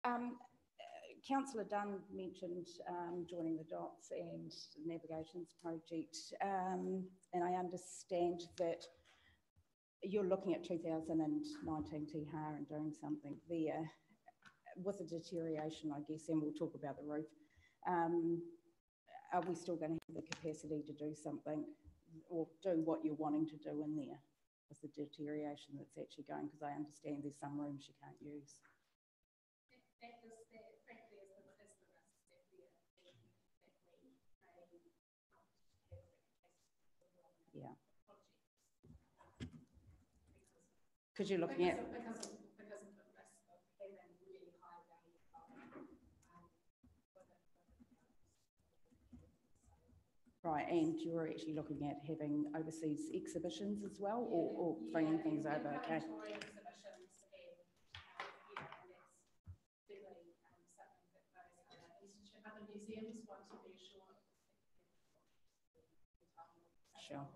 Councillor Dunn mentioned joining the dots and the navigations project, and I understand that you're looking at 2019 THAR and doing something there with a deterioration, I guess, and we'll talk about the roof. Are we still going to have the capacity to do something or do what you're wanting to do in there with the deterioration that's actually going? Because I understand there's some rooms you can't use. Yeah. Because you're looking at... Because of the risk of having really high value right, and you're actually looking at having overseas exhibitions as well, or bringing things over, okay? Museums want to be sure. Sure.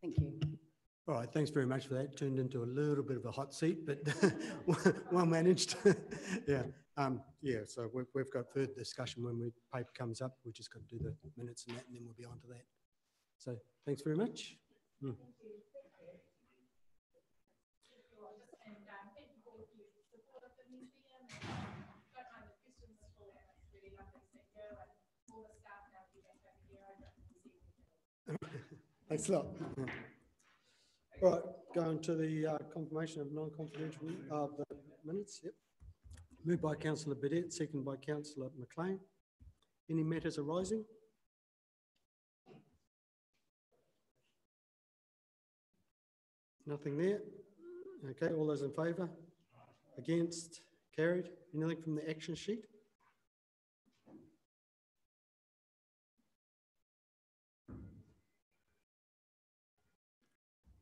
Thank you. All right, thanks very much for that. Turned into a little bit of a hot seat, but well managed. Yeah, yeah. So we've got further discussion when the paper comes up. We've just got to do the minutes and that, and then we'll be on to that. So thanks very much. Mm. Thanks a lot. All right, going to the confirmation of non-confidential the minutes. Yep. Moved by Councillor Burdett, seconded by Councillor McLean. Any matters arising? Nothing there. Okay, all those in favour? Against? Carried. Anything from the action sheet?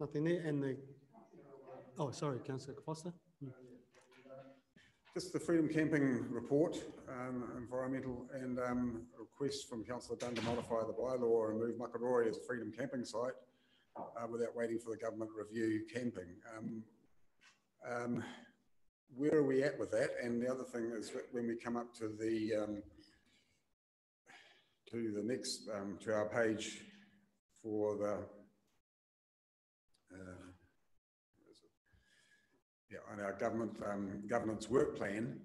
Nothing there. And the... Oh, sorry, Councillor Foster. Just the Freedom Camping report, environmental, and a request from Councillor Dunn to modify the bylaw and move Makarori as a Freedom Camping site without waiting for the government review camping. Where are we at with that? And the other thing is that when we come up to the next to our page for the on our governance work plan,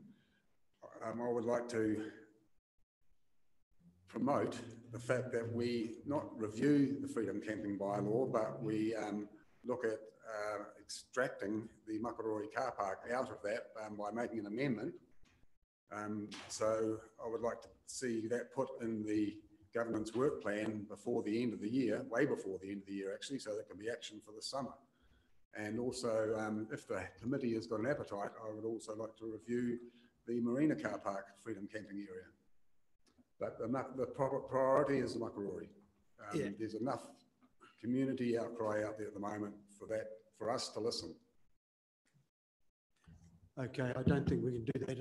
I would like to promote the fact that we not review the Freedom Camping bylaw, but we look at extracting the Makarori car park out of that by making an amendment. So I would like to see that put in the governance work plan before the end of the year, way before the end of the year actually, so there can be action for the summer. And also, if the committee has got an appetite, I would also like to review the Marina car park Freedom Camping area. But the priority is the Makarori. Yeah. There's enough community outcry out there at the moment for that, for us to listen. Okay, I don't think we can do that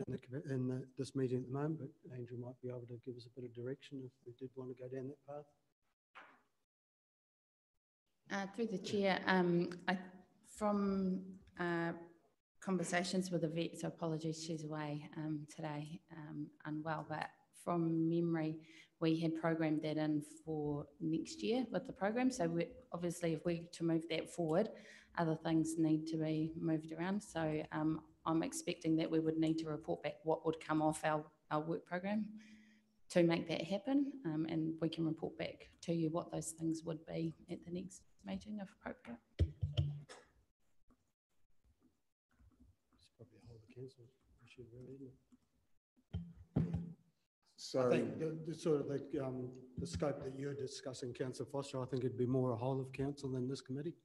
in this meeting at the moment, but Andrew might be able to give us a bit of direction if we did want to go down that path. Through the chair, from conversations with the vet, so apologies, she's away today, unwell, but from memory, we had programmed that in for next year with the program. So obviously, if we're to move that forward, other things need to be moved around. So I'm expecting that we would need to report back what would come off our work program to make that happen, and we can report back to you what those things would be at the next meeting if appropriate. It's probably a whole council issue, really, isn't it? So I think the sort of the scope that you're discussing, Councillor Foster, I think it'd be more a whole of council than this committee.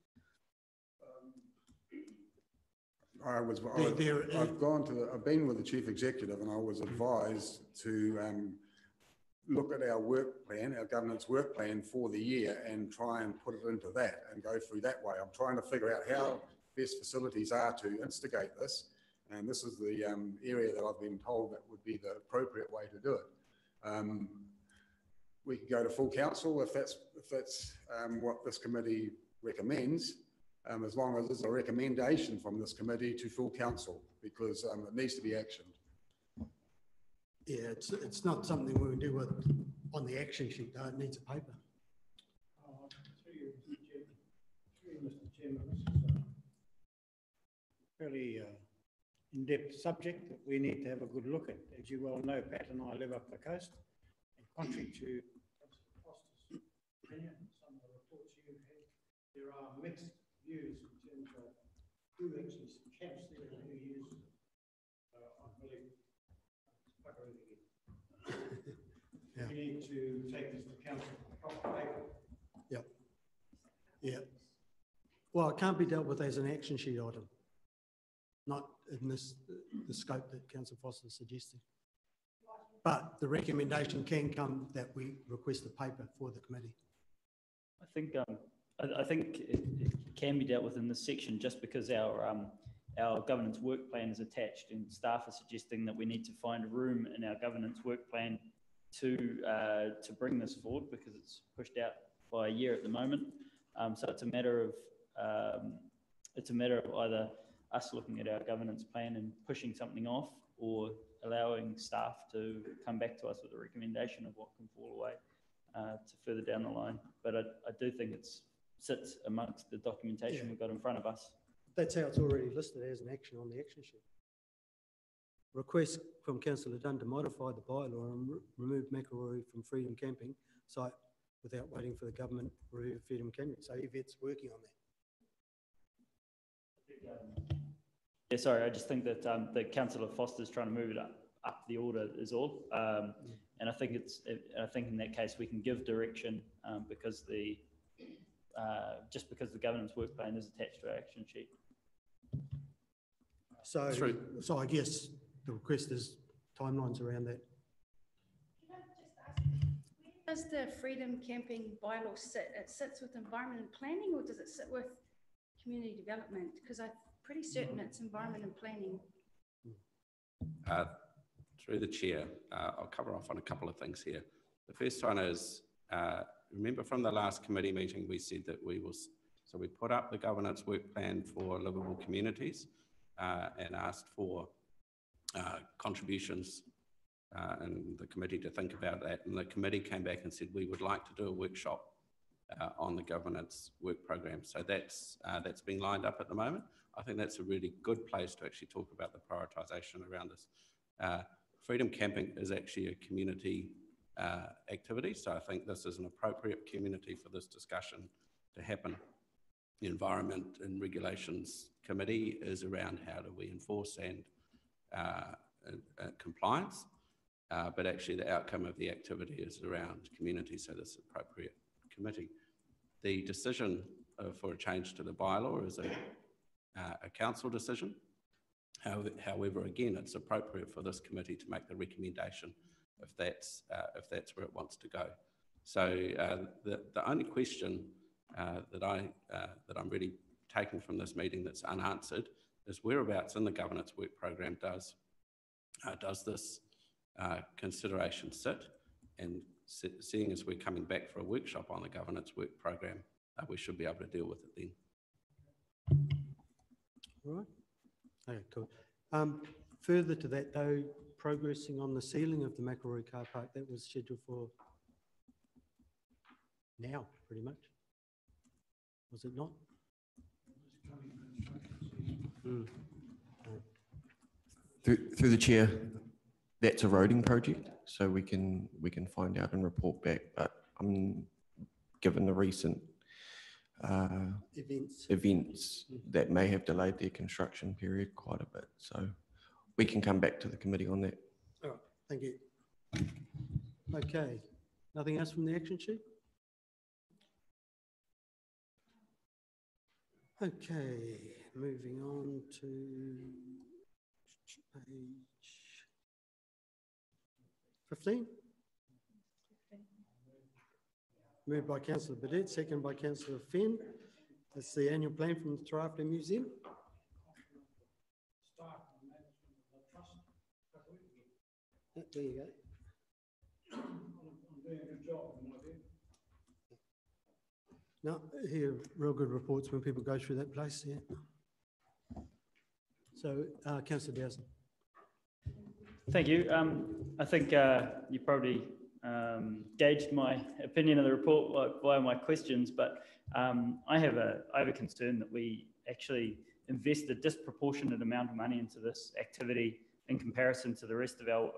I've been with the chief executive, and I was advised to look at our work plan, our governance work plan for the year, and try and put it into that and go through that way. I'm trying to figure out how best facilities are to instigate this, and this is the area that I've been told that would be the appropriate way to do it. We could go to full council if that's what this committee recommends. as long as there's a recommendation from this committee to full council, because it needs to be actioned. Yeah, it's not something we would do with on the action sheet, though. It needs a paper. Mr. Chairman, this is a fairly in-depth subject that we need to have a good look at. As you well know, Pat and I live up the coast, and contrary to Councillor Foster's opinion, some of the reports you've had, there are mixed views in terms of who actually camps there and who uses it. I believe it's puckering again. Yeah. We need to take this to council proper paper. Yep. Yeah. Well, it can't be dealt with as an action sheet item, not in this the scope that Councillor Foster is suggesting. But the recommendation can come that we request a paper for the committee. I think it can be dealt with in this section, just because our governance work plan is attached, and staff are suggesting that we need to find room in our governance work plan to bring this forward, because it's pushed out by a year at the moment. So it's a matter of either us looking at our governance plan and pushing something off, or allowing staff to come back to us with a recommendation of what can fall away to further down the line. But I do think it sits amongst the documentation we've got in front of us. That's how it's already listed as an action on the action sheet. Request from Councillor Dunn to modify the bylaw and remove McElroy from Freedom Camping site without waiting for the government review of Freedom Camping. So Yvette's working on that. Yeah, sorry, I just think that that Councillor Foster's trying to move it up the order is all, and I think in that case we can give direction because just because the governance work plan is attached to our action sheet. So I guess the request is timelines around that. Can I just ask, where does the Freedom Camping bylaw sit? It sits with environment and planning, or does it sit with community development? Because I'm pretty certain it's environment and planning. Through the chair, I'll cover off on a couple of things here. The first one is, remember from the last committee meeting, we said that we put up the governance work plan for livable communities and asked for contributions and the committee to think about that. And the committee came back and said, we would like to do a workshop on the governance work program. So that's been lined up at the moment. I think that's a really good place to actually talk about the prioritisation around this. Freedom Camping is actually a community activity, so I think this is an appropriate community for this discussion to happen. The Environment and Regulations Committee is around how do we enforce and compliance, but actually the outcome of the activity is around community, so this is an appropriate committee. The decision for a change to the bylaw is a council decision. However, again, it's appropriate for this committee to make the recommendation if that's where it wants to go. So the only question that I'm really taking from this meeting that's unanswered is whereabouts in the governance work program does this consideration sit, and seeing as we're coming back for a workshop on the governance work program, we should be able to deal with it then. All right. Okay, cool. Further to that though, progressing on the ceiling of the McElroy car park, that was scheduled for now, pretty much. Was it not? Through the chair, that's a roading project, so we can find out and report back. But given the recent events that may have delayed their construction period quite a bit, so we can come back to the committee on that. All right, thank you. Okay, nothing else from the action sheet? Okay, moving on to page 15. Moved by Councillor Burdett, second by Councillor Fenn. That's the annual plan from the Te Rāwhiti Museum. There you go. I'm doing a good job, in my view. No, hear real good reports when people go through that place, yeah. So, councillor Dowson. Thank you. I think you probably gauged my opinion of the report via my questions, but I have a concern that we actually invest a disproportionate amount of money into this activity in comparison to the rest of our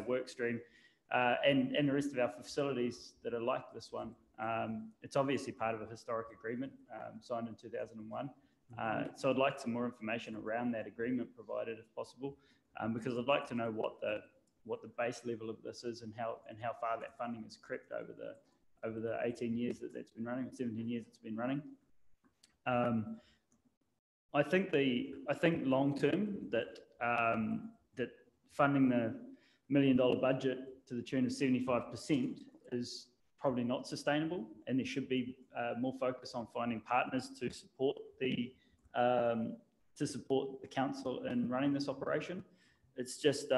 work stream and the rest of our facilities that are like this one. It's obviously part of a historic agreement signed in 2001. So I'd like some more information around that agreement provided if possible, because I'd like to know what the base level of this is and how far that funding has crept over the 18 years that's been running, or 17 years it's been running. I think long term that that funding the $1 million budget to the tune of 75% is probably not sustainable, and there should be more focus on finding partners to support the council in running this operation. It's just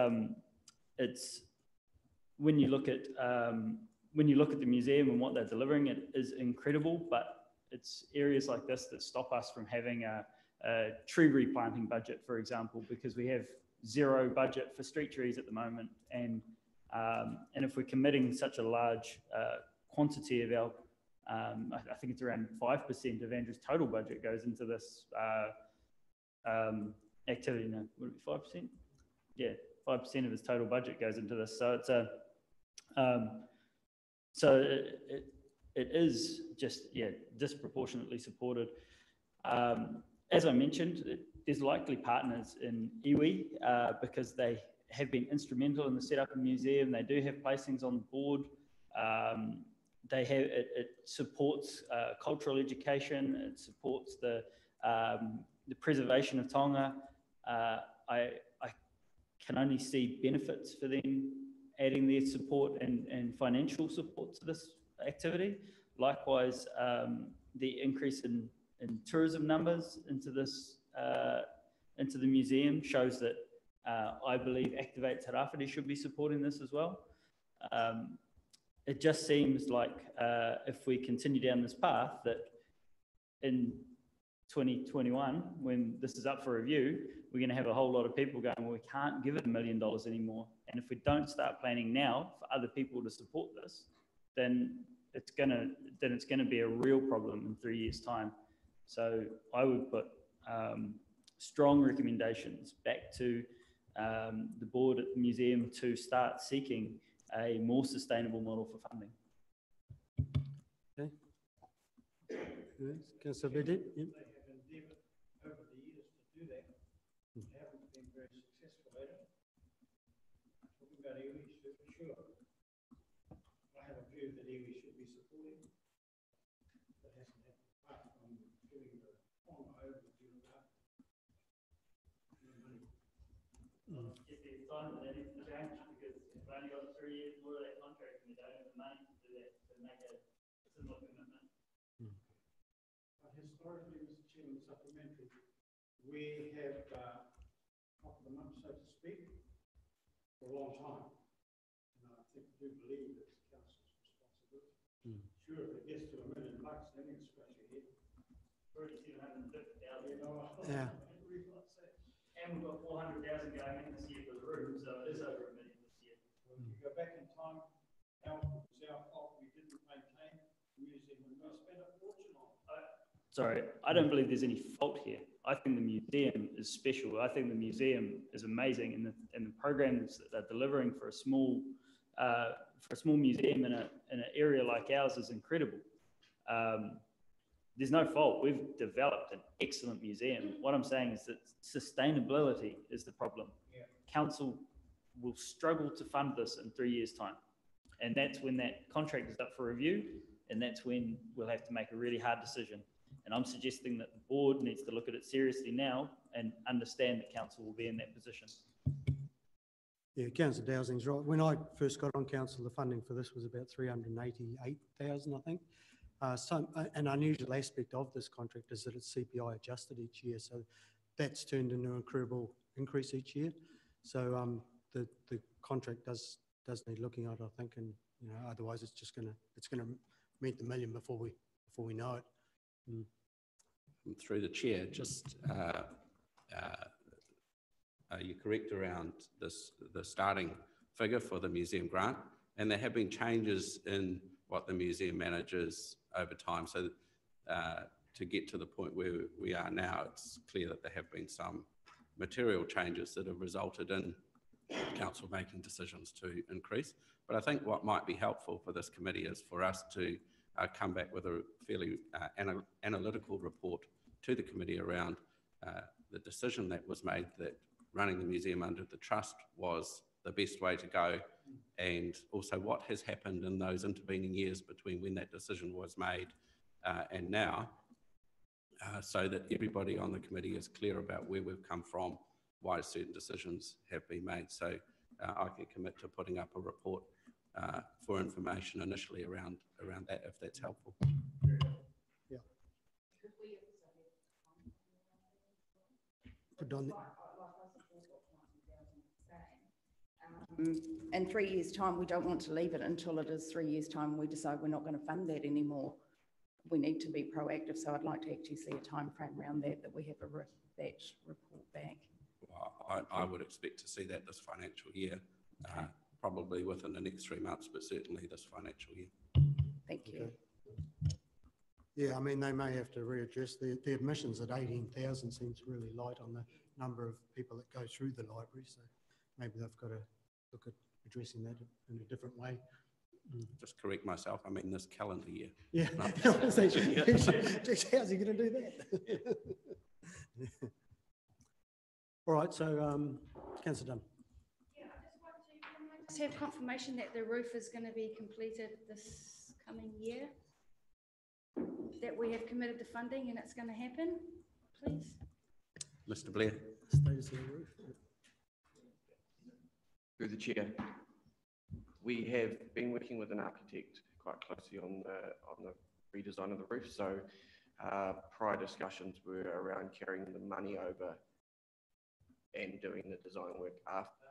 it's when you look at the museum and what they're delivering, it is incredible, but it's areas like this that stop us from having a tree replanting budget, for example, because we have zero budget for street trees at the moment, and if we're committing such a large quantity of our, I think it's around 5% of Andrew's total budget goes into this activity. No, would it be 5%? Yeah, 5% of his total budget goes into this. So it's it is just, yeah, disproportionately supported. As I mentioned, there's likely partners in iwi because they have been instrumental in the setup of the museum. They do have placings on the board. It supports cultural education. It supports the preservation of Tonga. I can only see benefits for them adding their support and financial support to this activity. Likewise, the increase in tourism numbers into the museum shows that I believe Activate Te Rāwhiti should be supporting this as well. It just seems like if we continue down this path, that in 2021, when this is up for review, we're going to have a whole lot of people going, well, we can't give it $1 million anymore. And if we don't start planning now for other people to support this, then it's going to be a real problem in 3 years' time. So I would put strong recommendations back to the board at the museum to start seeking a more sustainable model for funding. Okay. Councillor Bidit? Yep. They have endeavoured over the years to do that. They haven't been very successful at it. Talking about iwi, sure. I have a view that iwi should be supported. That hasn't happened apart from giving the Tonga over to the money. If there's time that needs to change, because we've only got 3 years more of that contract and we don't have the money to do that, to make a similar commitment. But historically, Mr. Chairman, supplementary, we have cocked them up, so to speak, for a long time. And I think I do believe it's the council's responsibility. Sure, if it gets to $1 million, then you can scratch your head. Already $750,000. Yeah. And we've got 400,000 going in this year for the room, so it is over $1 million this year. When you go back in time, it was our fault we didn't maintain the museum, and we spent a fortune on it. Sorry, I don't believe there's any fault here. I think the museum is special. I think the museum is amazing, and the programs that they're delivering for a small museum in an area like ours is incredible. There's no fault. We've developed an excellent museum. What I'm saying is that sustainability is the problem. Yeah. Council will struggle to fund this in 3 years' time. And that's when that contract is up for review, and that's when we'll have to make a really hard decision. And I'm suggesting that the board needs to look at it seriously now and understand that council will be in that position. Yeah, Councillor Dowsing's right. When I first got on council, the funding for this was about 388,000, I think. An unusual aspect of this contract is that it's CPI adjusted each year, so that's turned into an incredible increase each year. So the contract does need looking at, I think, and otherwise it's going to meet the million before we know it. Through the chair, just are you correct around the starting figure for the museum grant? And there have been changes in what the museum manages over time. So to get to the point where we are now, it's clear that there have been some material changes that have resulted in council making decisions to increase. But I think what might be helpful for this committee is for us to come back with a fairly analytical report to the committee around the decision that was made that running the museum under the trust was the best way to go, and also what has happened in those intervening years between when that decision was made and now, so that everybody on the committee is clear about where we've come from, why certain decisions have been made. So I can commit to putting up a report for information initially around that, if that's helpful. Yeah. Put on the, in 3 years' time, we don't want to leave it until it is 3 years' time we decide we're not going to fund that anymore. We need to be proactive, so I'd like to actually see a time frame around that we have that report back. Well, I would expect to see that this financial year, probably within the next 3 months, but certainly this financial year. Thank you. okay. Yeah, I mean, they may have to readjust the admissions at 18,000 seems really light on the number of people that go through the library, so maybe they've got to look at addressing that in a different way. Just correct myself, I mean this calendar year. Yeah, how's he going to do that? All right, so Councillor Dunn. Yeah, I just want to just have confirmation that the roof is going to be completed this coming year, that we have committed the funding and it's going to happen, please. Mr. Blair. Status of the roof. Through the chair, we have been working with an architect quite closely on the redesign of the roof. So prior discussions were around carrying the money over and doing the design work after.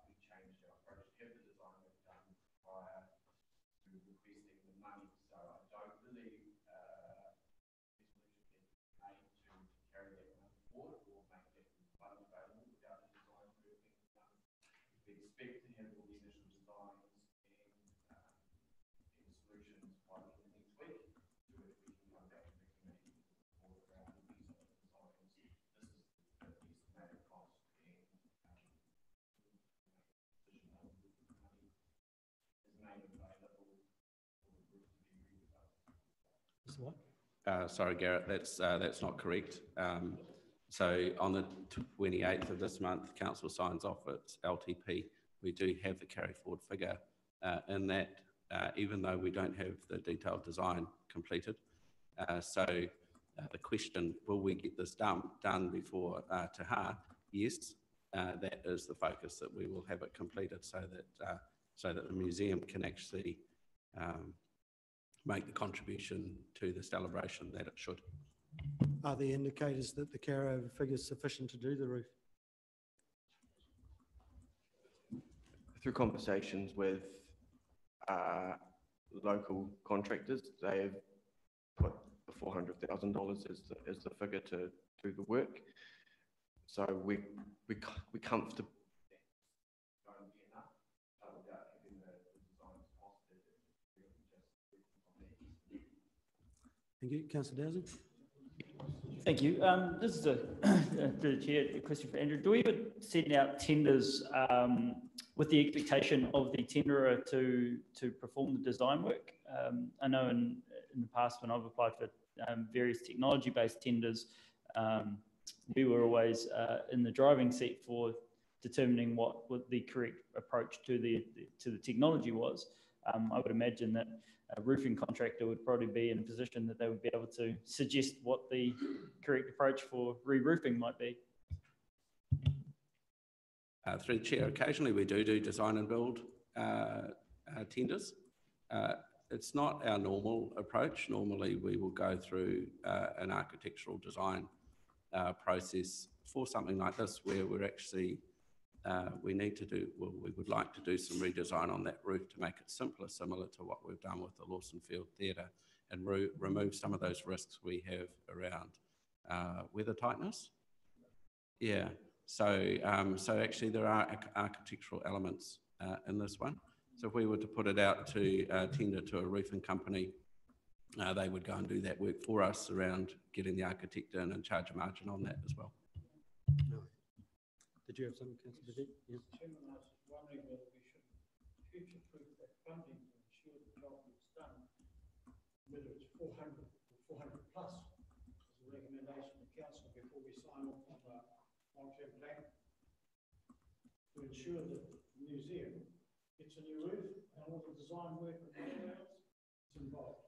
We changed our approach to have the design work done prior to requesting the money. So I don't believe resolution can be made to carry that money forward or make that fund available without the design work being done. We expect to have all the initial designs and solutions by the end of next week, so that we can come back to the committee with a report around these other designs. This is the estimated cost and money is made available for the group to be redeveloped. Is what? Sorry, Garrett, that's not correct. So on the 28th of this month, council signs off its LTP. We do have the carry forward figure in that, even though we don't have the detailed design completed. So the question, will we get this done before Taha? Yes, that is the focus, that we will have it completed so that the museum can actually make the contribution to the celebration that it should. Are the indicators that the carryover figure is sufficient to do the roof? Through conversations with local contractors, they have put the $400,000 as the figure to do the work. So we're comfortable. Thank you, Councillor Dowsing. Thank you. This is to the chair, a question for Andrew. Do we ever send out tenders with the expectation of the tenderer to perform the design work? I know in the past when I've applied for various technology-based tenders, we were always in the driving seat for determining what the correct approach to the technology was. I would imagine that a roofing contractor would probably be in a position that they would be able to suggest what the correct approach for re-roofing might be. Through the chair, occasionally we do design and build tenders. It's not our normal approach. Normally we will go through an architectural design process for something like this, where we're actually we would like to do some redesign on that roof to make it simpler, similar to what we've done with the Lawson Field Theatre, and remove some of those risks we have around weather tightness. Yeah, so actually there are architectural elements in this one. So if we were to put it out to tender to a roofing company, they would go and do that work for us around getting the architect in and charge a margin on that as well. No. Did you have something, Councillor Burdett? Yeah. Chairman, I was wondering whether we should future-proof that funding to ensure the job gets done, whether it's 400 or 400 plus, as a recommendation to council before we sign off on the long-term plan, to ensure that the museum gets a new roof and all the design work and materials is involved.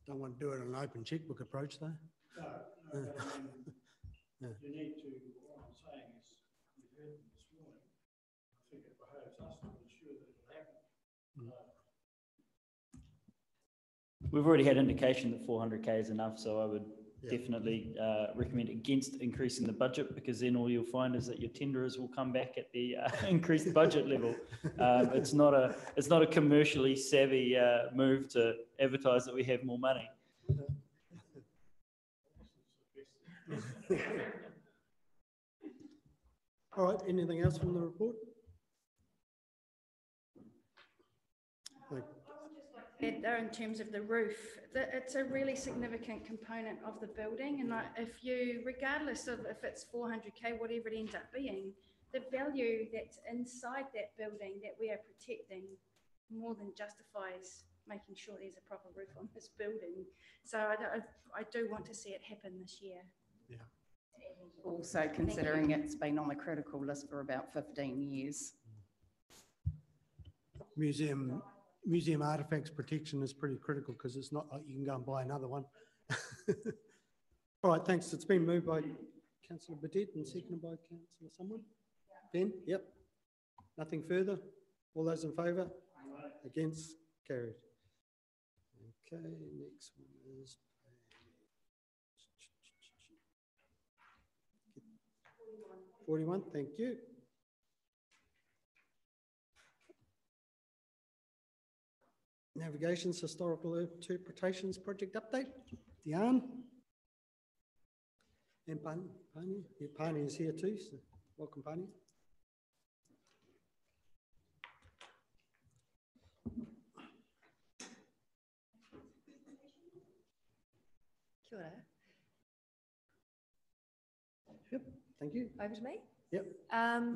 Don't want to do it on an open checkbook approach, though. No, but I mean, you need to, what I'm saying is, we heard them this morning, I think it behoves us to ensure that it'll happen. We've already had indication that 400k is enough, so I would definitely recommend against increasing the budget, because then all you'll find is that your tenderers will come back at the increased budget level. It's not a commercially savvy move to advertise that we have more money. All right, anything else from the report? There, in terms of the roof, it's a really significant component of the building, and if you, regardless of if it's 400k, whatever it ends up being, the value that's inside that building that we are protecting more than justifies making sure there's a proper roof on this building. So I do want to see it happen this year. Yeah. Also considering it's been on the critical list for about 15 years. Museum artifacts protection is pretty critical, because it's not like you can go and buy another one. All right, thanks. It's been moved by Councillor Burdett and seconded by Councillor someone. Ben? Yep. Nothing further? All those in favour? Against? Carried. Okay, next one is 41. Thank you. Navigation's Historical Interpretations Project Update. Diane? And Pani? Yeah, Pani is here too, so welcome, Pani. Kia ora. Yep, thank you. Over to me? Yep.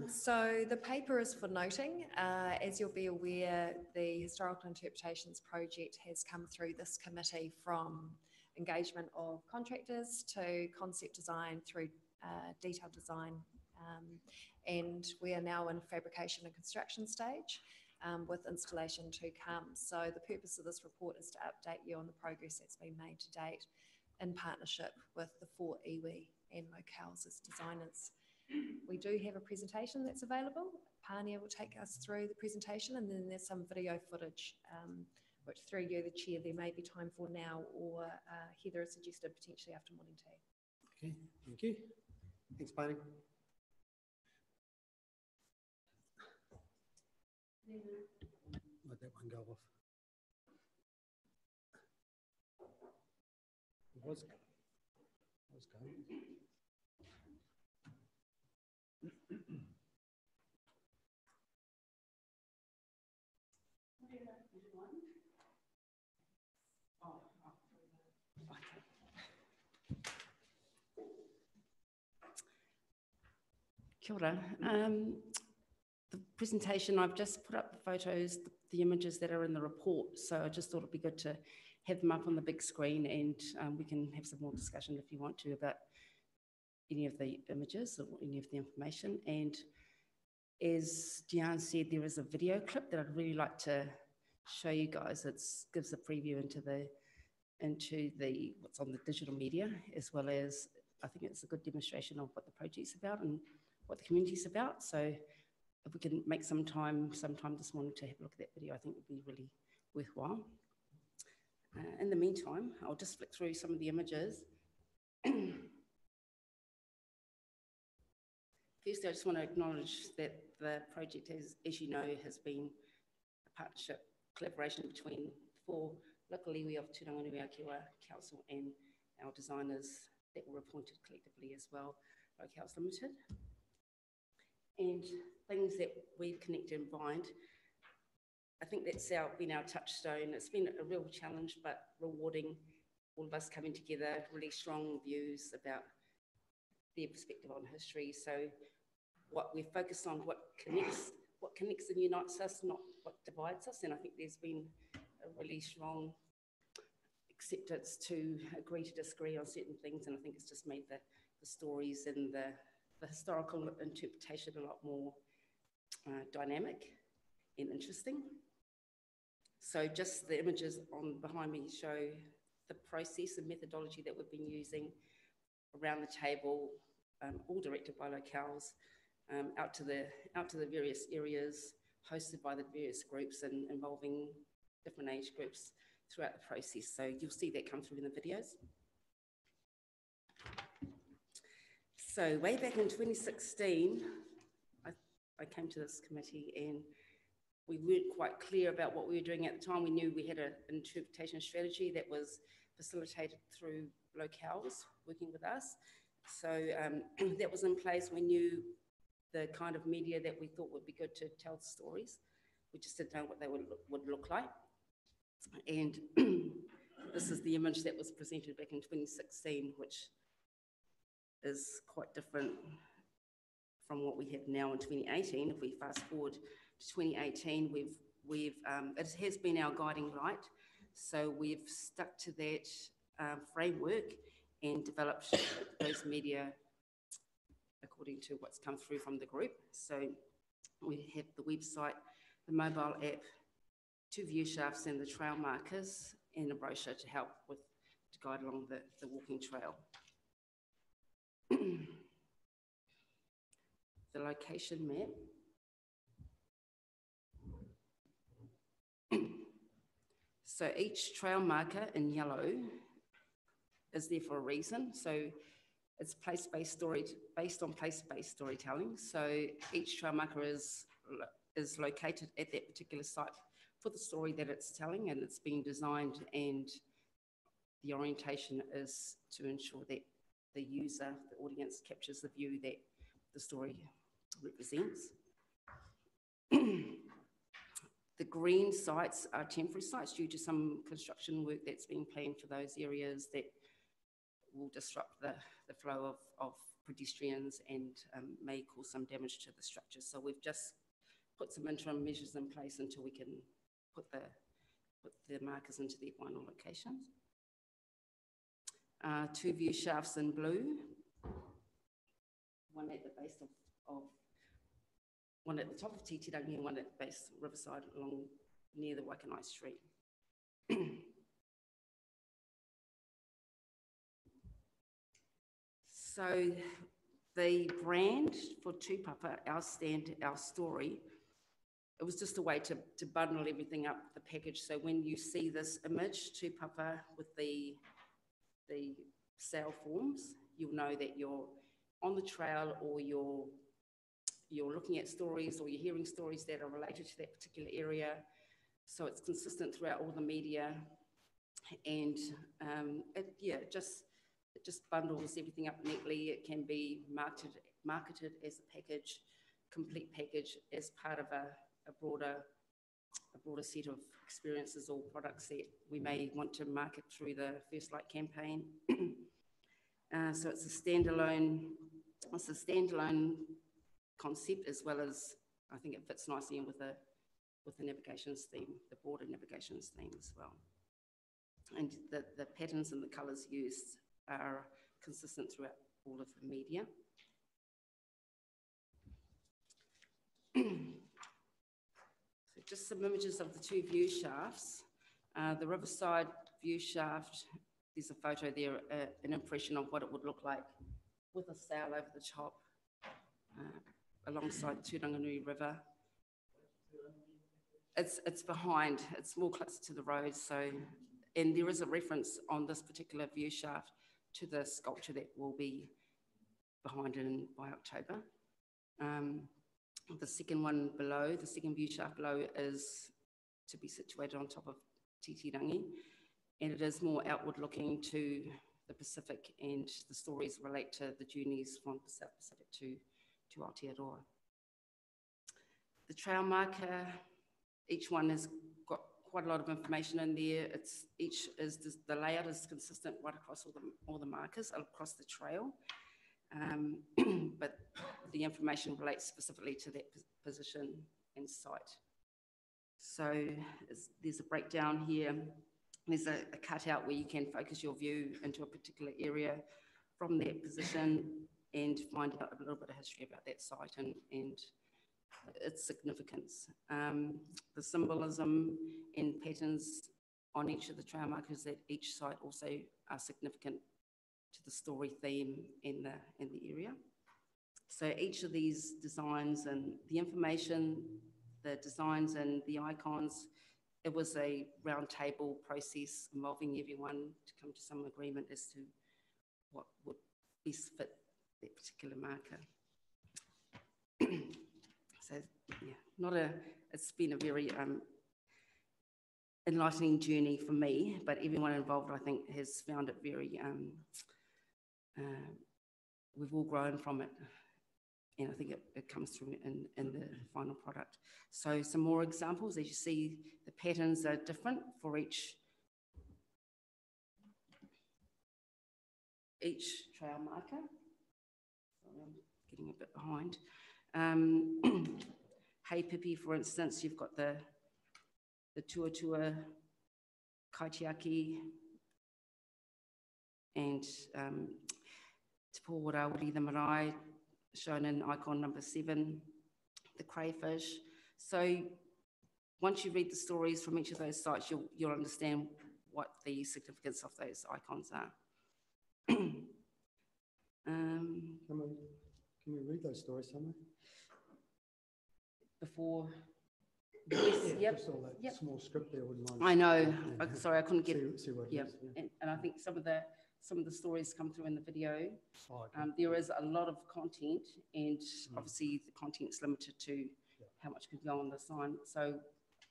So the paper is for noting. As you'll be aware, the Historical Interpretations Project has come through this committee from engagement of contractors to concept design through detailed design. And we are now in fabrication and construction stage with installation to come. So the purpose of this report is to update you on the progress that's been made to date in partnership with the 4 iwi and locales as designers. We do have a presentation that's available. Pania will take us through the presentation, and then there's some video footage, which through you, the chair, there may be time for now, or Heather has suggested potentially after morning tea. Okay, thank you. Thanks, Pani. Let that one go off. It was going. Kia ora. The presentation, I've just put up the photos, the images that are in the report, so I just thought it'd be good to have them up on the big screen, and we can have some more discussion if you want to about any of the images or any of the information. And as Diane said, there is a video clip that I'd really like to show you guys. It gives a preview into the what's on the digital media, as well as I think it's a good demonstration of what the project's about and what the community's about. So if we can make sometime this morning to have a look at that video, I think it would be really worthwhile. In the meantime, I'll just flick through some of the images. Firstly, I just want to acknowledge that the project, as you know, has been a partnership collaboration between 4 local iwi of Te Rangiruakiwa Council and our designers that were appointed collectively as well, Locales Limited. And things that we've connected and bind, I think that's been our touchstone. It's been a real challenge, but rewarding, all of us coming together, really strong views about their perspective on history. So what we're focused on, what connects and unites us, not what divides us. And I think there's been a really strong acceptance to agree to disagree on certain things. And I think it's just made the stories and the historical interpretation a lot more dynamic and interesting. So just the images on behind me show the process and methodology that we've been using around the table, all directed by Locales, out to the various areas, hosted by the various groups and involving different age groups throughout the process. So you'll see that come through in the videos. So way back in 2016, I came to this committee and we weren't quite clear about what we were doing at the time. We knew we had an interpretation strategy that was facilitated through Locales working with us. So that was in place. We knew the kind of media that we thought would be good to tell the stories. We just didn't know what they would look like. And this is the image that was presented back in 2016, which is quite different from what we have now in 2018. If we fast forward to 2018, it has been our guiding light. So we've stuck to that framework and developed those media according to what's come through from the group. So we have the website, the mobile app, 2 view shafts and the trail markers, and a brochure to help to guide along the walking trail. The location map. So each trail marker in yellow is there for a reason. So it's place-based based on place-based storytelling. So each trail marker is located at that particular site for the story that it's telling, and it's been designed, and the orientation is to ensure that the user, the audience, captures the view that the story represents. The green sites are temporary sites due to some construction work that's been planned for those areas that will disrupt the flow of pedestrians and may cause some damage to the structure. So we've just put some interim measures in place until we can put the markers into their final locations. 2 view shafts in blue, one at the base of one at the top of Titirangi and one at the base Riverside along near the Waikanae Street. So the brand for Tupapa, our stand, our story, it was just a way to bundle everything up, the package. So when you see this image, Tupapa with the sale forms, you'll know that you're on the trail, or you're looking at stories, or you're hearing stories that are related to that particular area. So it's consistent throughout all the media, and it just bundles everything up neatly. It can be marketed as a package, complete package, as part of a broader set of experiences or products that we may want to market through the First Light campaign. So it's a standalone concept, as well as I think it fits nicely in with the navigations theme, the broader navigations theme as well. And the patterns and the colours used are consistent throughout all of the media. So just some images of the 2 view shafts. The Riverside view shaft, there's a photo there, an impression of what it would look like with a sail over the top alongside the Turanganui River. It's behind, it's more closer to the road. So, and there is a reference on this particular view shaft to the sculpture that will be behind by October. The second one below, the second view shaft below, is to be situated on top of Titirangi, and it is more outward looking to the Pacific, and the stories relate to the journeys from the South Pacific to Aotearoa. The trail marker, each one has got quite a lot of information in there. The layout is consistent right across all the markers across the trail, but the information relates specifically to that position and site. So there's a breakdown here. There's a cutout where you can focus your view into a particular area from that position and find out a little bit of history about that site and its significance. The symbolism and patterns on each of the trail markers at each site also are significant to the story theme in the area. So each of these designs and the information, the designs and the icons, it was a round table process involving everyone to come to some agreement as to what would best fit that particular marker. So yeah, it's been a very enlightening journey for me, but everyone involved, I think, has found it very, we've all grown from it. And I think it comes through in the final product. So some more examples. As you see, the patterns are different for each trail marker. Sorry, I'm getting a bit behind. Hei Pipi, for instance, you've got the Tuatua, Kaitiaki, and Te Pōwara Uri the Marae, shown in icon number 7, the crayfish. So once you read the stories from each of those sites, you'll understand what the significance of those icons are. Can we read those stories somewhere? Before, yes, yep, just all that yep. Small script there wouldn't mind. I know. Yeah. Sorry, I couldn't get. See what it Yep. is, yeah. And I think some of the stories come through in the video. Oh, okay. There is a lot of content, and obviously the content's limited to how much could go on the sign. So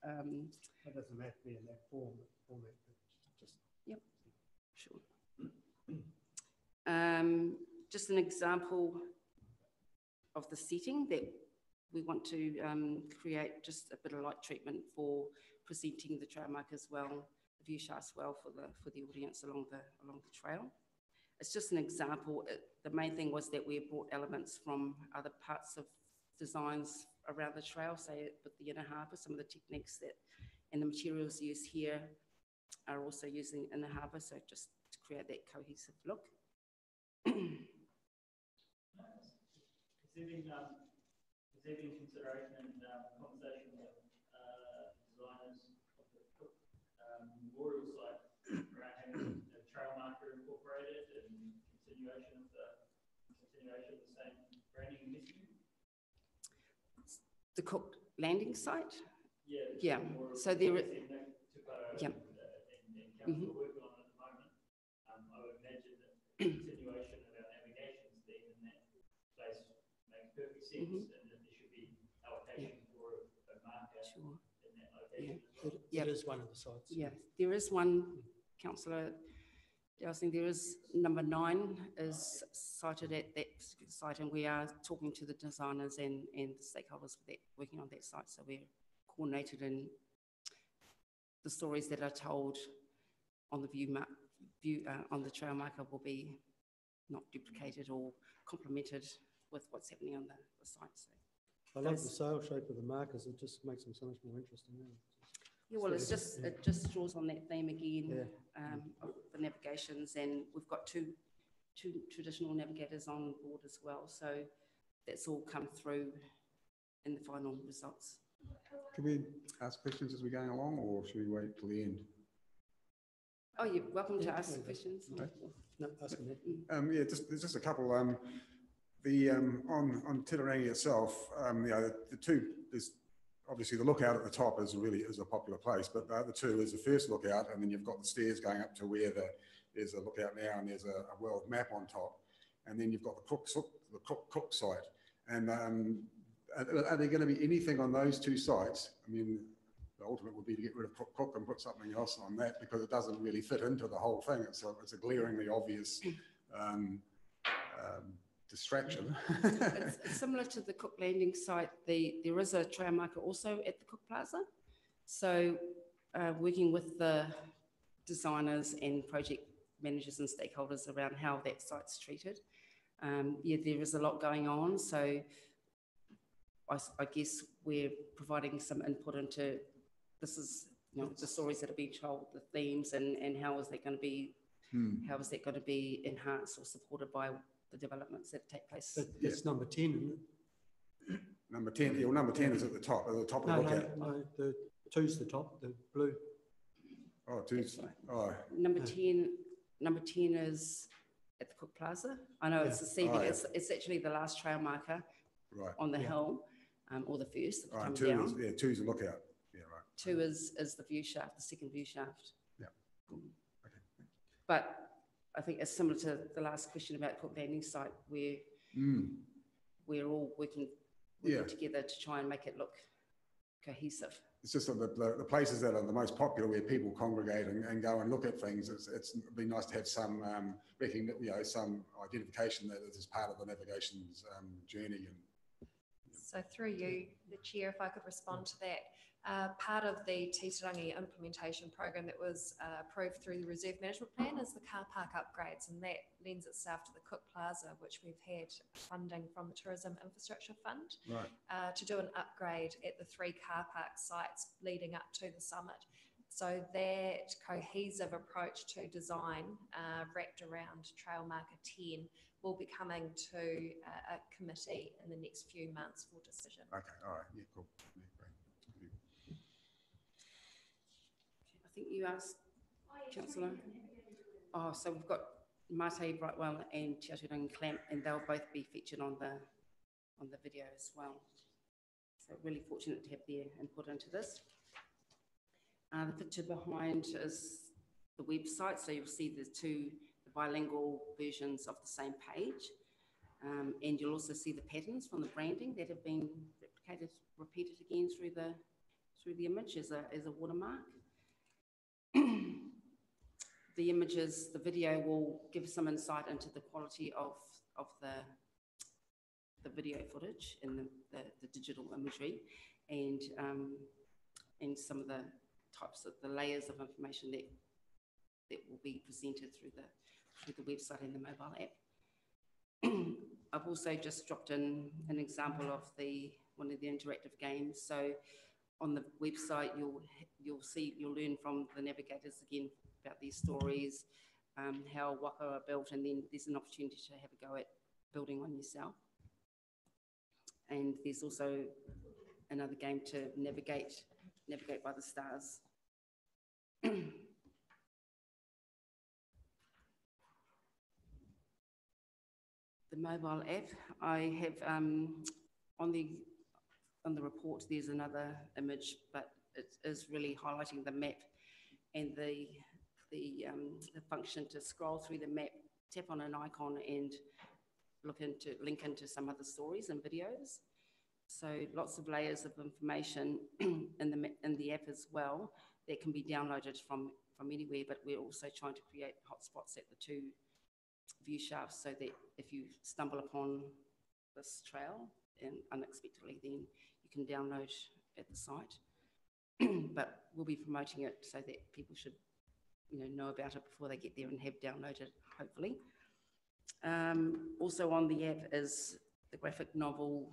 That doesn't have to be in that format, but just. Yep, sure. Just an example of the setting that we want to create, just a bit of light treatment for presenting the trail markers well, the view shafts well for the audience along the trail. It's just an example. The main thing was that we brought elements from other parts of designs around the trail, say with the inner harbour, some of the techniques and the materials used here are also using inner harbour, so just to create that cohesive look. Has there been consideration and conversation with designers of the Cook Memorial site around having a trail marker incorporated and continuation of the same branding messaging? The Cook landing site? Yeah. Yeah. So there is. Yeah. And council are working on it at the moment. I would imagine that continuation of our navigation theme in that place makes perfect sense, and that there should be allocation for a marker in that location. It is one of the sites. Yeah, there is one, Councillor Dowsing, there is number 9 is cited at that site, and we are talking to the designers and the stakeholders for that, working on that site, so we're coordinated in the stories that are told on the on the trail marker will be not duplicated or complemented with what's happening on the site. So I love the sail shape of the markers. It just makes them so much more interesting. Yeah, well, it just draws on that theme again, of the navigations, and we've got two traditional navigators on board as well. So that's all come through in the final results. Can we ask questions as we're going along, or should we wait till the end? Oh, you're welcome to ask questions. Okay. No, ask them. Yeah, there's just a couple. On Titirangi itself, the two is obviously the lookout at the top is a popular place, but the other two is the first lookout, and then you've got the stairs going up to where there's a lookout now, and there's a world map on top, and then you've got the Cook site. And are there going to be anything on those two sites? I mean, the ultimate would be to get rid of Cook and put something else on that because it doesn't really fit into the whole thing. It's a glaringly obvious distraction. It's similar to the Cook Landing site. There is a trail marker also at the Cook Plaza. So working with the designers and project managers and stakeholders around how that site's treated. Yeah, there is a lot going on. So I guess we're providing some input into this is, you know, the stories that are being told, the themes, and how is that going to be, how is that going to be enhanced or supported by the developments that take place. That's number 10, isn't it? Number 10, yeah, well, number 10 is at the top of the No, lookout. no, the 2's the top, the blue. Oh, 2's, oh, Number 10 is at the Cook Plaza. I know it's the CV, Oh, yeah. it's actually the last trail marker right. on the hill, or the first that Right, comes 2 down. is, yeah, 2's a lookout. Yeah, right. 2 is the view shaft, the second view shaft. Yeah. Cool. Okay. But I think it's similar to the last question about Cook Landing site, where we're all working together to try and make it look cohesive. It's just that the places that are the most popular where people congregate and go and look at things, it's been nice to have some some identification that it is part of the navigation's journey. And So through you, the Chair, if I could respond to that. Part of the Titirangi implementation program that was approved through the Reserve Management Plan is the car park upgrades, and that lends itself to the Cook Plaza, which we've had funding from the Tourism Infrastructure Fund to do an upgrade at the 3 car park sites leading up to the summit. So that cohesive approach to design wrapped around Trail Marker 10 will be coming to a committee in the next few months for decision. okay, all right, yeah, cool. Yeah, great. I think you asked, Councillor. Oh, so we've got Mate Brightwell and Te Atirangi Clamp, and they'll both be featured on the video as well. So really fortunate to have their input into this. The picture behind is the website, so you'll see the 2 bilingual versions of the same page, and you'll also see the patterns from the branding that have been repeated again through the image as a watermark. The images, the video will give some insight into the quality of the video footage and the digital imagery, and some of the types of the layers of information that will be presented through the website and the mobile app. I've also just dropped in an example of one of the interactive games. So on the website, you'll learn from the navigators again about these stories, how waka are built, and then there's an opportunity to have a go at building one yourself. And there's also another game to navigate by the stars. The mobile app, I have on the report, there's another image, but it is really highlighting the map and the function to scroll through the map, tap on an icon and link into some other stories and videos. So lots of layers of information in the app as well that can be downloaded from anywhere, but we're also trying to create hotspots at the 2 view shafts so that if you stumble upon this trail and unexpectedly, then you can download at the site. But we'll be promoting it so that people should know about it before they get there and have downloaded, hopefully. Also on the app is the graphic novel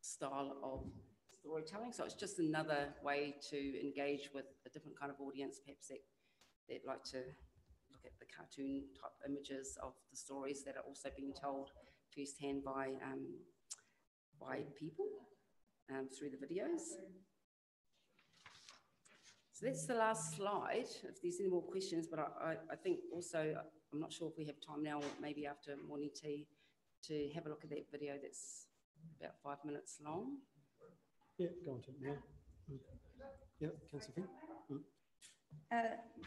style of storytelling. So it's just another way to engage with a different kind of audience, perhaps that like to look at the cartoon type images of the stories that are also being told firsthand by people through the videos. So that's the last slide, if there's any more questions, but I think also, I'm not sure if we have time now, or maybe after morning tea, to have a look at that video that's about 5 minutes long. Yeah, go on to it now. Yeah, Councillor Finn.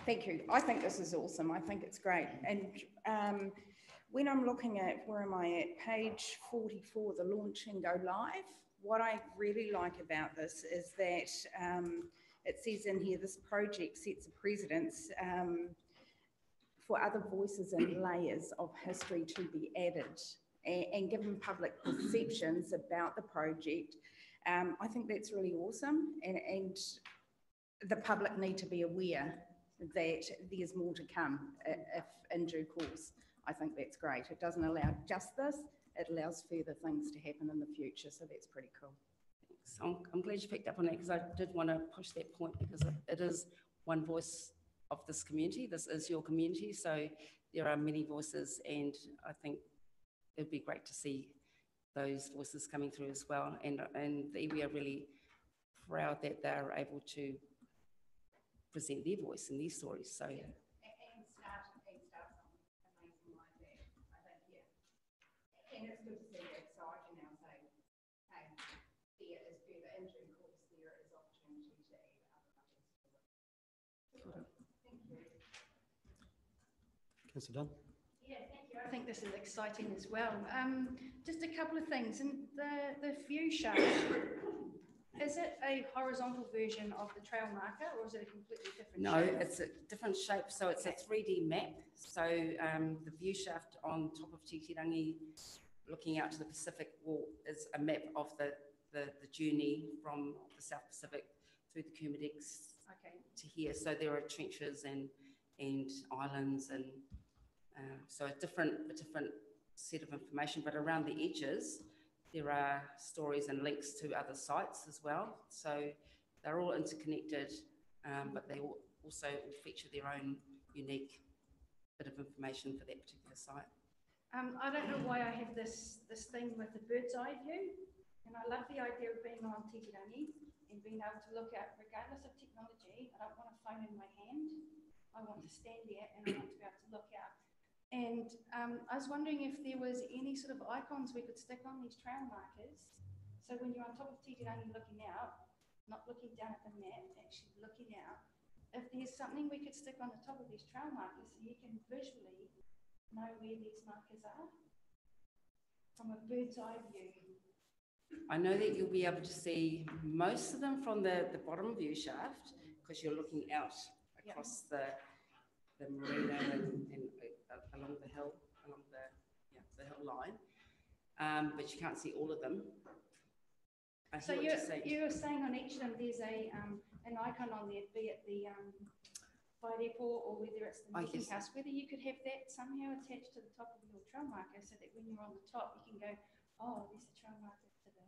Thank you. I think this is awesome. I think it's great. And when I'm looking at, where am I at, page 44, the launch and go live, what I really like about this is that it says in here, this project sets a precedence for other voices and layers of history to be added and given public perceptions about the project. I think that's really awesome, and the public need to be aware that there's more to come if in due course. I think that's great. It doesn't allow just this, it allows further things to happen in the future, so that's pretty cool. So I'm glad you picked up on that, because I did want to push that point, because it is one voice of this community. This is your community, so there are many voices, and I think it'd be great to see those voices coming through as well. And we are really proud that they're able to present their voice and their stories. So. Yeah. And start something amazing like that. I think, yeah. And it's good to see that, so I can now say, hey, there is further in due course, there is opportunity to add other numbers to it. Thank you. Councillor Dunn? Yeah, thank you. I think this is exciting as well. Just a couple of things. And the view shaft, is it a horizontal version of the trail marker, or is it a completely different shape? No, it's a different shape. So it's a 3D map. So the view shaft on top of Titirangi, looking out to the Pacific, is a map of the journey from the South Pacific through the Kermadec to here. So there are trenches and islands, and so a different set of information. But around the edges, there are stories and links to other sites as well. So they're all interconnected, but they also feature their own unique bit of information for that particular site. I don't know why I have this thing with the bird's eye view, and I love the idea of being on Titirangi and being able to look out, regardless of technology. I don't want a phone in my hand. I want to stand there and I want to be able to look out. And I was wondering if there was any sort of icons we could stick on these trail markers. So when you're on top of Titirangi looking out, not looking down at the map, actually looking out, if there's something we could stick on the top of these trail markers so you can visually know where these markers are from a bird's eye view. I know that you'll be able to see most of them from the bottom view shaft, because you're looking out across the marina and along the hill, along the hill line, but you can't see all of them. So you were saying on each of them there's an icon on there, be it the Whai Repo or whether it's the meeting house, whether you could have that somehow attached to the top of your trail marker so that when you're on the top you can go, oh, there's a trail marker to the...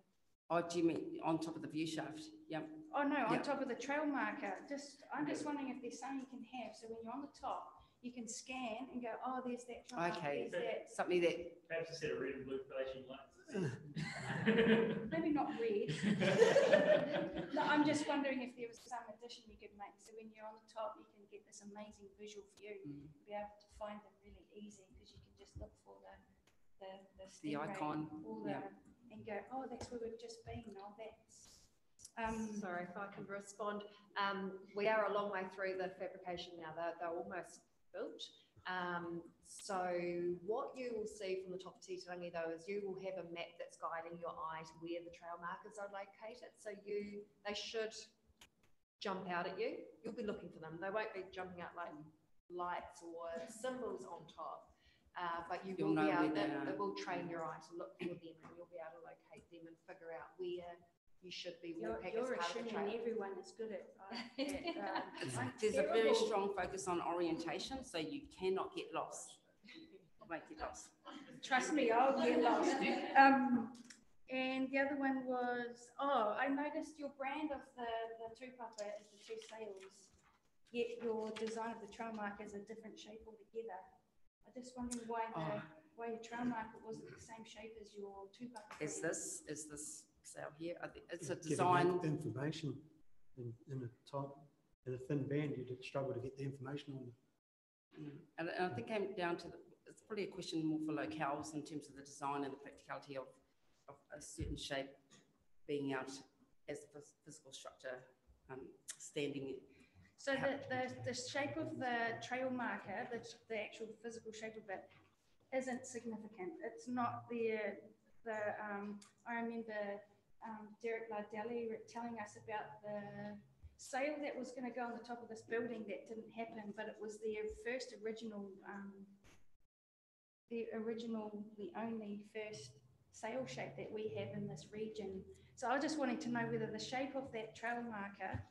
Oh, do you mean on top of the view shaft? Yep. Oh no, on top of the trail marker. I'm just wondering if there's something you can have so when you're on the top you can scan and go, oh, there's that trail marker, there's that. Something that... Perhaps a set of red and blue flashing lights. Maybe not red. No, I'm just wondering if there was some addition you could make. So when you're on the top, you can get this amazing visual view, be able to find them really easy because you can just look for the icon, and go, oh, that's where we've just been. Oh, that's. Sorry if I can respond. We are a long way through the fabrication now. They're almost built. So what you will see from the top of Titirangi though is you will have a map that's guiding your eye to where the trail markers are located. So they should jump out at you. You'll be looking for them. They won't be jumping out like lights or symbols on top. But you will be able to, it will train your eye to look for them and you'll be able to locate them and figure out where you should be walking as part of the trail. Everyone is good at there's a very strong focus on orientation, so you cannot get lost. Won't get lost. Trust me, I'll get lost. And the other one was, I noticed your brand of the tūpapa is the two sails, yet your design of the trail marker is a different shape altogether. I'm just wondering why your trail marker wasn't the same shape as your tūpapa. Is this sail here? It's a design. Information in the top, in a thin band, you'd struggle to get the information on it. And I think it came down to, it's probably a question more for locales in terms of the design and the practicality of a certain shape being out as the physical structure standing. So the shape of the trail marker, the actual physical shape of it, isn't significant. It's not I remember Derek Lardelli telling us about the sale that was going to go on the top of this building that didn't happen, but it was the only first sail shape that we have in this region. So I was just wanting to know whether the shape of that trail marker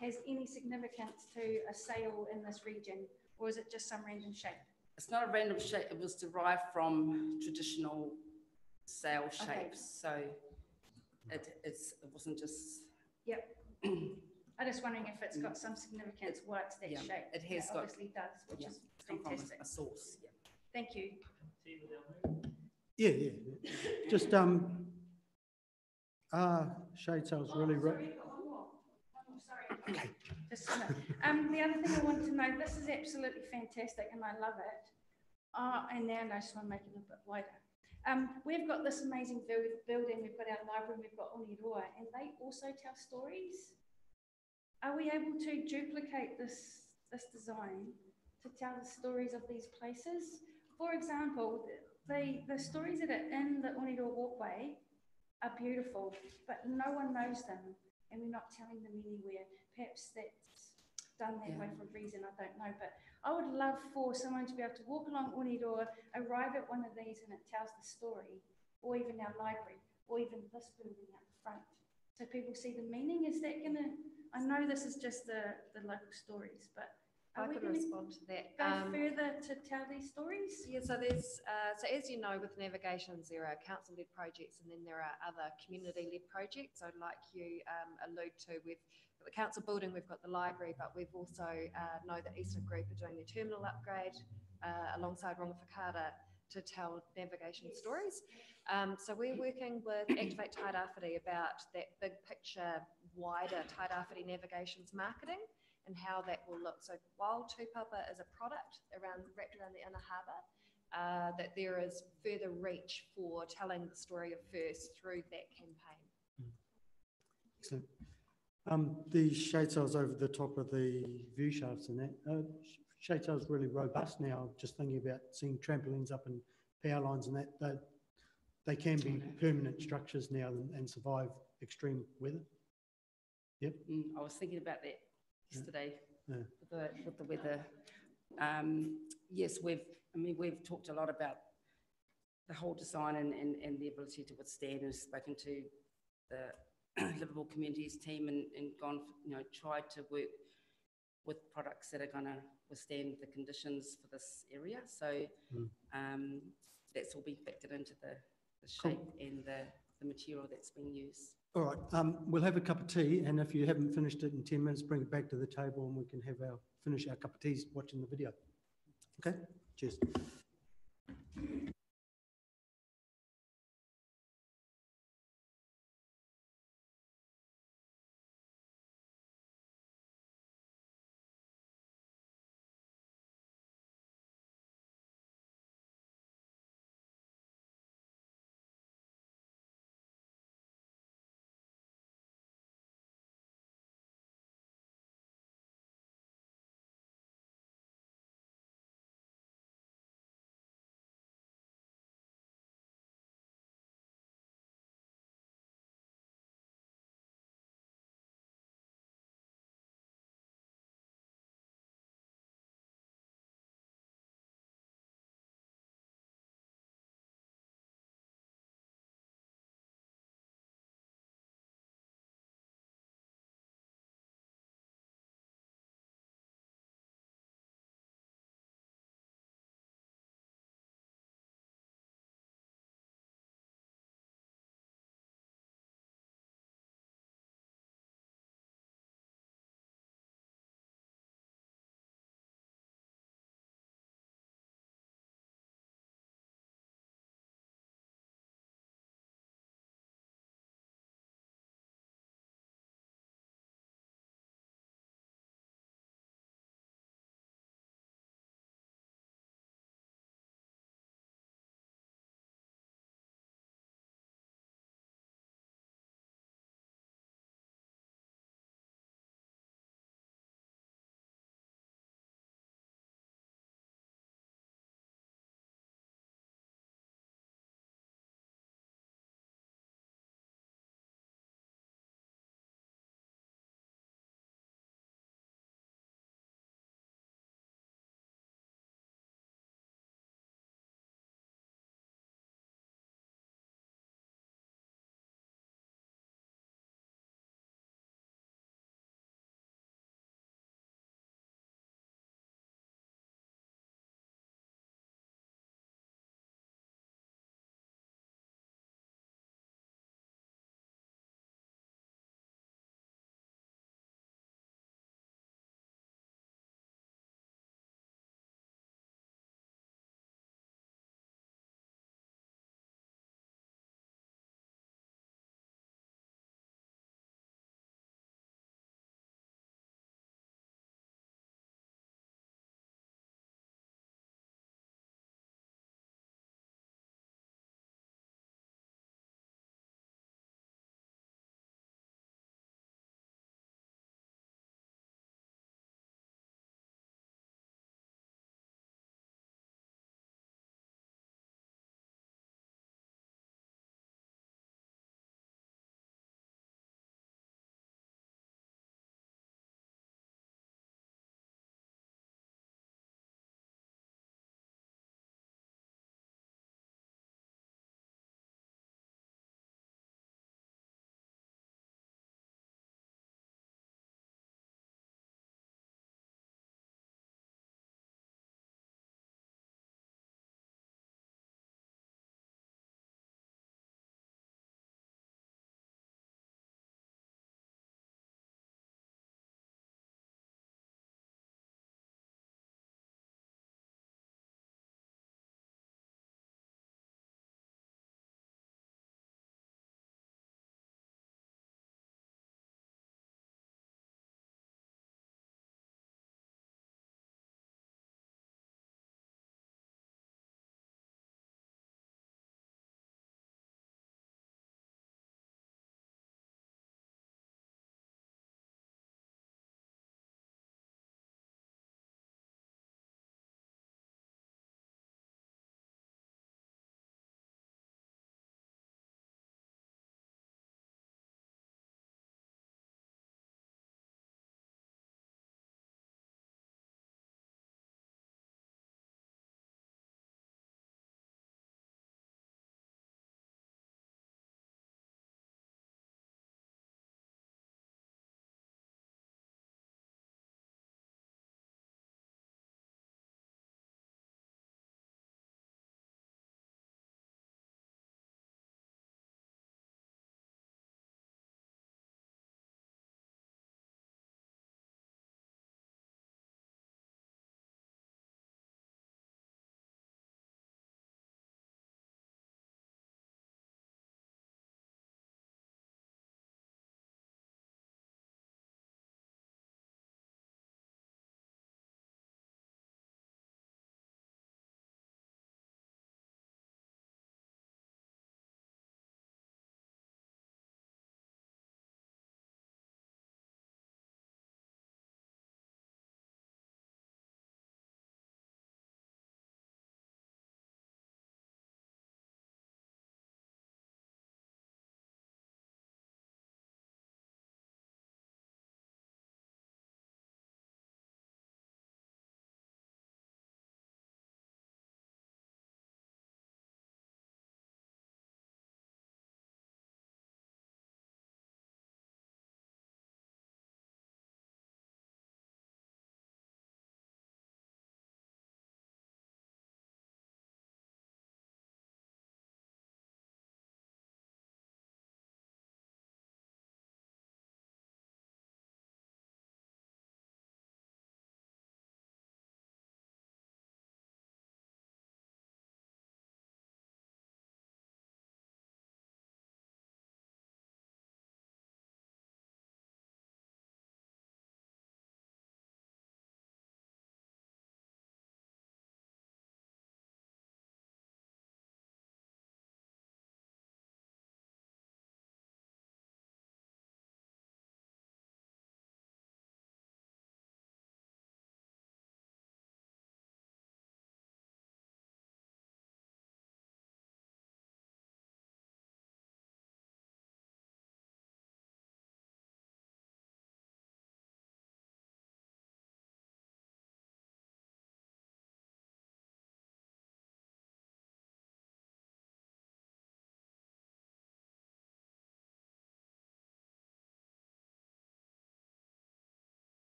has any significance to a sail in this region, or is it just some random shape? It's not a random shape, it was derived from traditional sail Okay. shapes, so it wasn't just. Yep. I'm just wondering if it's got some significance why it's that Yeah, shape. it has got- obviously does, which Yeah, is come from fantastic. a source, yeah. Thank you. Yeah. Just, shade sails really, Sorry, I've got one more. Sorry. okay. Just a minute. The other thing I wanted to know, this is absolutely fantastic and I love it. And now I just want to make it a bit wider. We've got this amazing building, we've got our library, we've got Oniroa, and they also tell stories. Are we able to duplicate this design to tell the stories of these places? For example, the stories that are in the Oniroa walkway are beautiful, but no one knows them and we're not telling them anywhere. Perhaps that's done that way for a reason, I don't know, but I would love for someone to be able to walk along Oniroa, arrive at one of these and it tells the story, or even our library, or even this building up front. So people see the meaning. Is that gonna, I know this is just the local stories, but I could respond to that. Go further to tell these stories? Yeah, so there's, so as you know, with Navigations, there are council-led projects and then there are other community-led projects. So like you allude to, we've got the council building, we've got the library, but we've also know that Eastern Group are doing their terminal upgrade alongside Rongwhakara to tell navigation stories. So we're working with Activate Tairāwhiti about that big picture, wider Tairāwhiti navigations marketing and how that will look. So while Tupapa is a product wrapped around the inner harbour, that there is further reach for telling the story of First through that campaign. Excellent. The shade sails over the top of the view shafts and that, shade sails really robust now, just thinking about seeing trampolines up and power lines and that, they can be permanent structures now and survive extreme weather. Yep. I was thinking about that yesterday with the weather. Yes, we've talked a lot about the whole design and the ability to withstand, and spoken to the Liverpool Communities team and gone, tried to work with products that are going to withstand the conditions for this area. So that's all been factored into the shape and the material that's being used. All right, we'll have a cup of tea, and if you haven't finished it in 10 minutes, bring it back to the table and we can finish our cup of teas watching the video. Okay, cheers.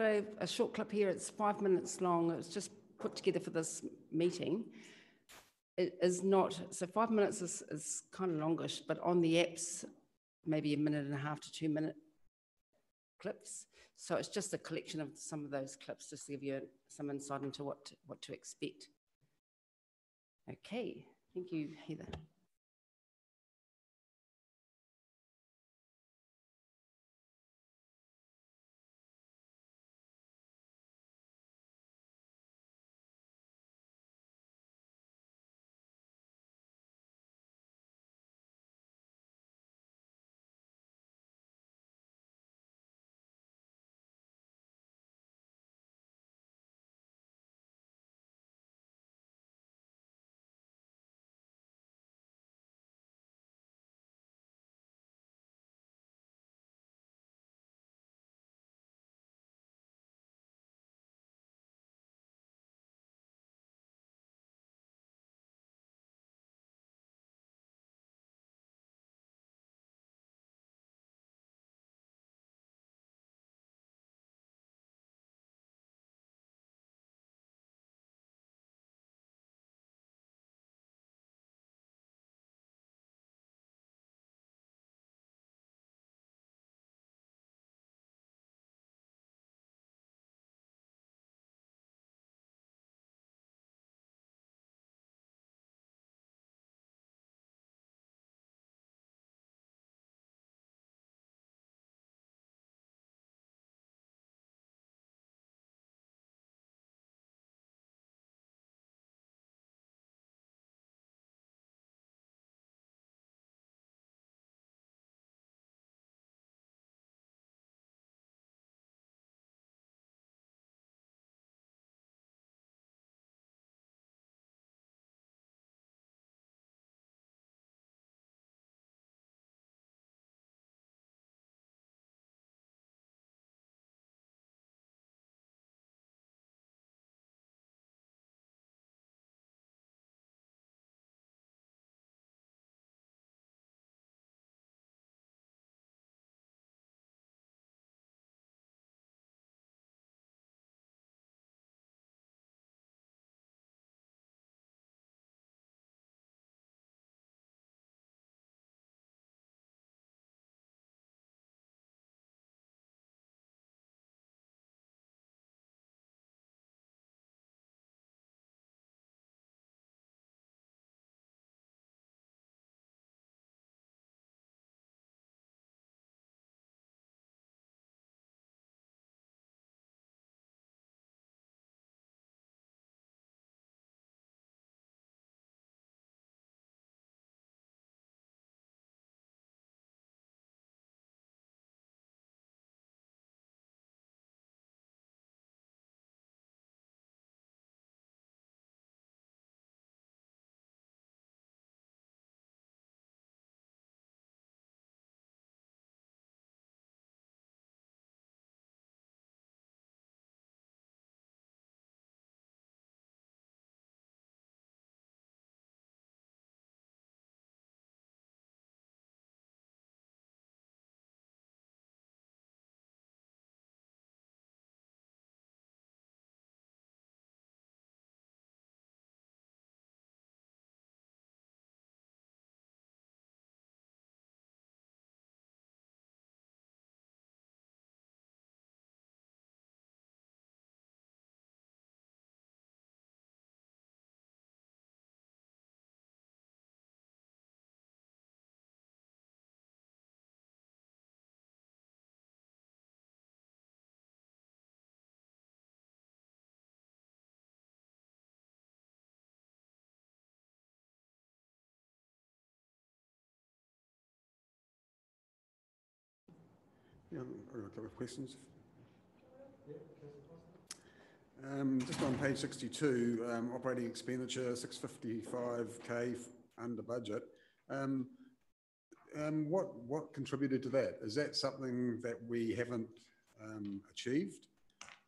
a short clip here. It's 5 minutes long. It's just put together for this meeting. It is not, so 5 minutes is kind of longish, but on the apps, maybe 1.5 to 2 minute clips. So it's just a collection of some of those clips just to give you some insight into what to expect. Okay, thank you, Heather. Yeah, I've got a couple of questions. Just on page 62, operating expenditure 655K under budget. What contributed to that? Is that something that we haven't achieved,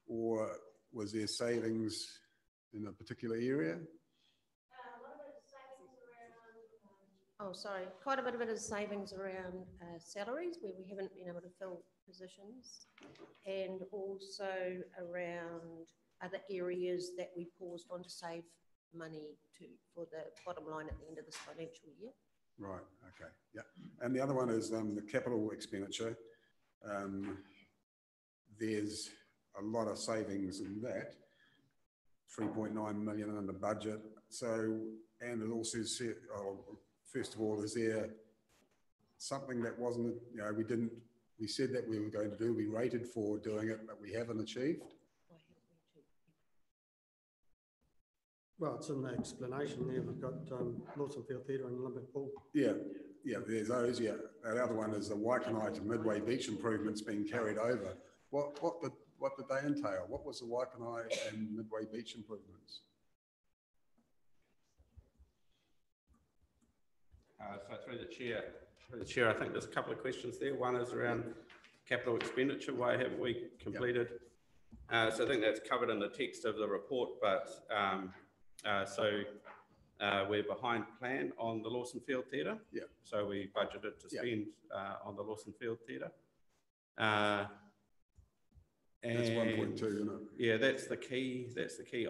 or was there savings in a particular area? Oh, sorry. Quite a bit of it is savings around salaries, where we haven't been able to fill positions, and also around other areas that we paused on to save money for the bottom line at the end of this financial year. Right, okay, yeah. And the other one is the capital expenditure. There's a lot of savings in that, 3.9 million under budget. So, and it also said, first of all, is there something that wasn't, we said that we were going to do, we rated for doing it, but we haven't achieved? Well, it's in the explanation there. We've got Lawson Field Theatre and Olympic Pool. Yeah, there's those, yeah. The other one is the Waikanae to Midway Beach improvements being carried over. What did they entail? What was the Waikanae and Midway Beach improvements? So through the chair, I think there's a couple of questions there. One is around capital expenditure. Why haven't we completed? Yep. So I think that's covered in the text of the report, but we're behind plan on the Lawson Field Theatre. Yeah. So we budgeted to spend on the Lawson Field Theatre. That's 1.2, isn't it? Yeah, that's the key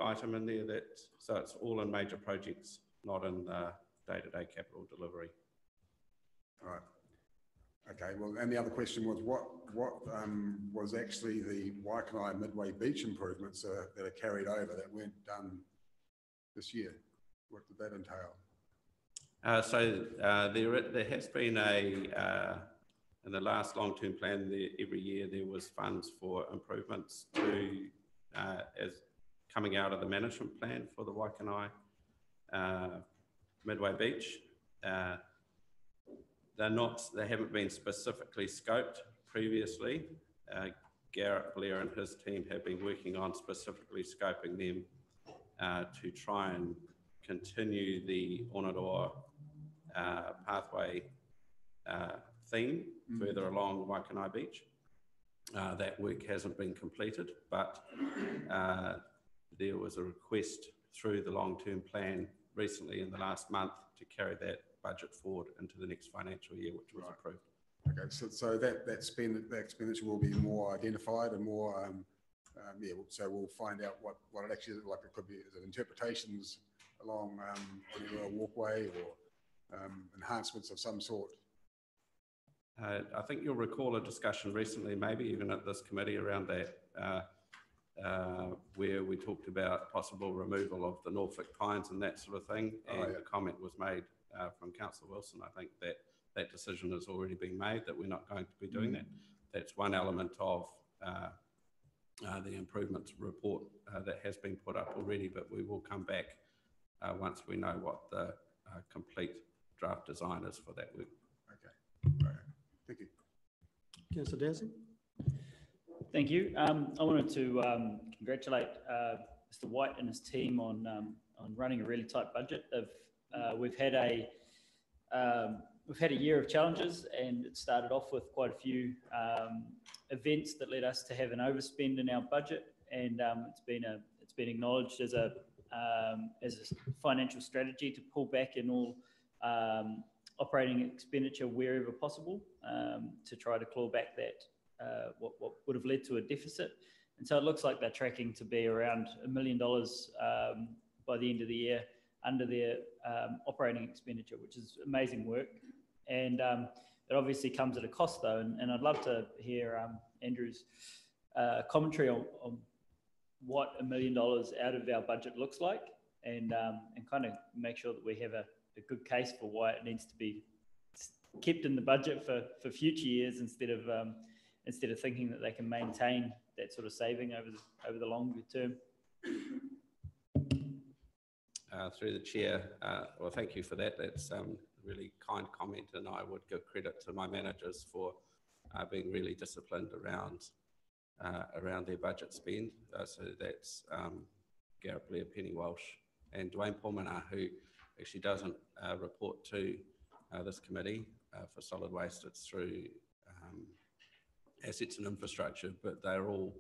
item in there. So it's all in major projects, not in day-to-day capital delivery. All right. Okay. Well, and the other question was what was actually the Waikanae Midway Beach improvements that are carried over that weren't done this year? What did that entail? There has been in the last long-term plan, every year there was funds for improvements as coming out of the management plan for the Waikanae Midway Beach. They haven't been specifically scoped previously. Garrett Blair and his team have been working on specifically scoping them to try and continue the Onaroa pathway theme further along Waikanae Beach. That work hasn't been completed, but there was a request through the long-term plan recently in the last month to carry that budget forward into the next financial year, which was approved. Okay, so that expenditure will be more identified and more, so we'll find out what it actually is like. It could be interpretations along Onaroa Walkway or enhancements of some sort. I think you'll recall a discussion recently, maybe even at this committee, around that, where we talked about possible removal of the Norfolk pines and that sort of thing. And the comment was made from Councillor Wilson. I think that decision has already been made, that we're not going to be doing that. That's one element of the improvements report that has been put up already, but we will come back once we know what the complete draft design is for that work. Okay, right. Thank you. Councillor Dowsing. Thank you. I wanted to congratulate Mr. White and his team on running a really tight budget. We've had a year of challenges, and it started off with quite a few events that led us to have an overspend in our budget, and it's been acknowledged as a financial strategy to pull back in all operating expenditure wherever possible, to try to claw back that what would have led to a deficit. And so it looks like they're tracking to be around $1 million by the end of the year under their operating expenditure, which is amazing work. And it obviously comes at a cost though, and I'd love to hear Andrew's commentary on what $1 million out of our budget looks like, and kind of make sure that we have a good case for why it needs to be kept in the budget for future years, instead of thinking that they can maintain that sort of saving over the longer term. Through the chair, well, thank you for that. That's a really kind comment, and I would give credit to my managers for being really disciplined around their budget spend. So that's Garrett Blair, Penny Walsh, and Dwayne Pulmonar, who actually doesn't report to this committee for solid waste. It's through assets and infrastructure, but they're all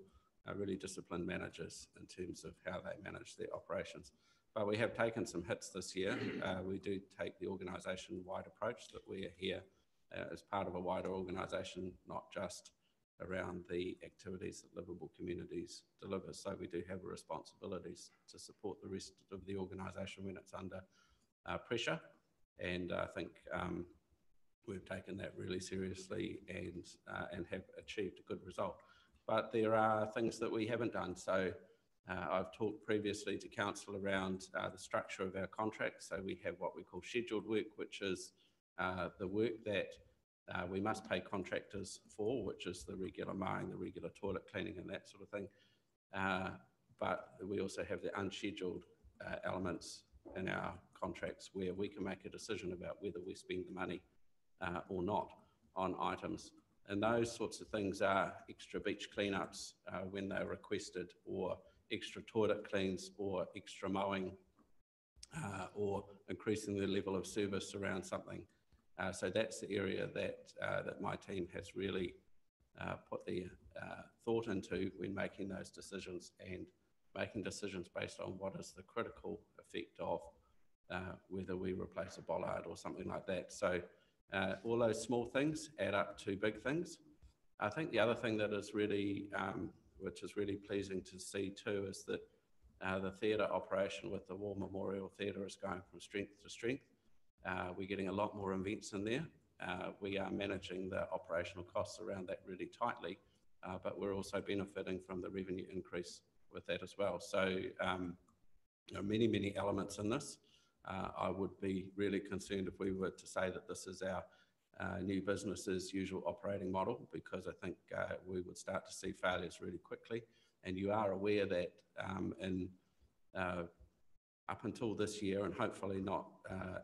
really disciplined managers in terms of how they manage their operations. But we have taken some hits this year. We do take the organisation-wide approach that we are here as part of a wider organisation, not just around the activities that livable communities deliver. So we do have a responsibility to support the rest of the organisation when it's under pressure. And I think we've taken that really seriously and have achieved a good result. But there are things that we haven't done. So I've talked previously to council around the structure of our contracts. So we have what we call scheduled work, which is the work that we must pay contractors for, which is the regular mowing, the regular toilet cleaning and that sort of thing. But we also have the unscheduled elements in our contracts where we can make a decision about whether we spend the money or not on items. And those sorts of things are extra beach cleanups when they're requested, or extra toilet cleans, or extra mowing, or increasing the level of service around something. So that's the area that my team has really put the thought into when making those decisions, and making decisions based on what is the critical effect of whether we replace a bollard or something like that. So all those small things add up to big things. I think the other thing that is really, which is really pleasing to see too, is that the theatre operation with the War Memorial Theatre is going from strength to strength. We're getting a lot more events in there. We are managing the operational costs around that really tightly, but we're also benefiting from the revenue increase with that as well. So there are many, many elements in this. I would be really concerned if we were to say that this is our new business as usual operating model, because I think we would start to see failures really quickly. And you are aware that up until this year, and hopefully not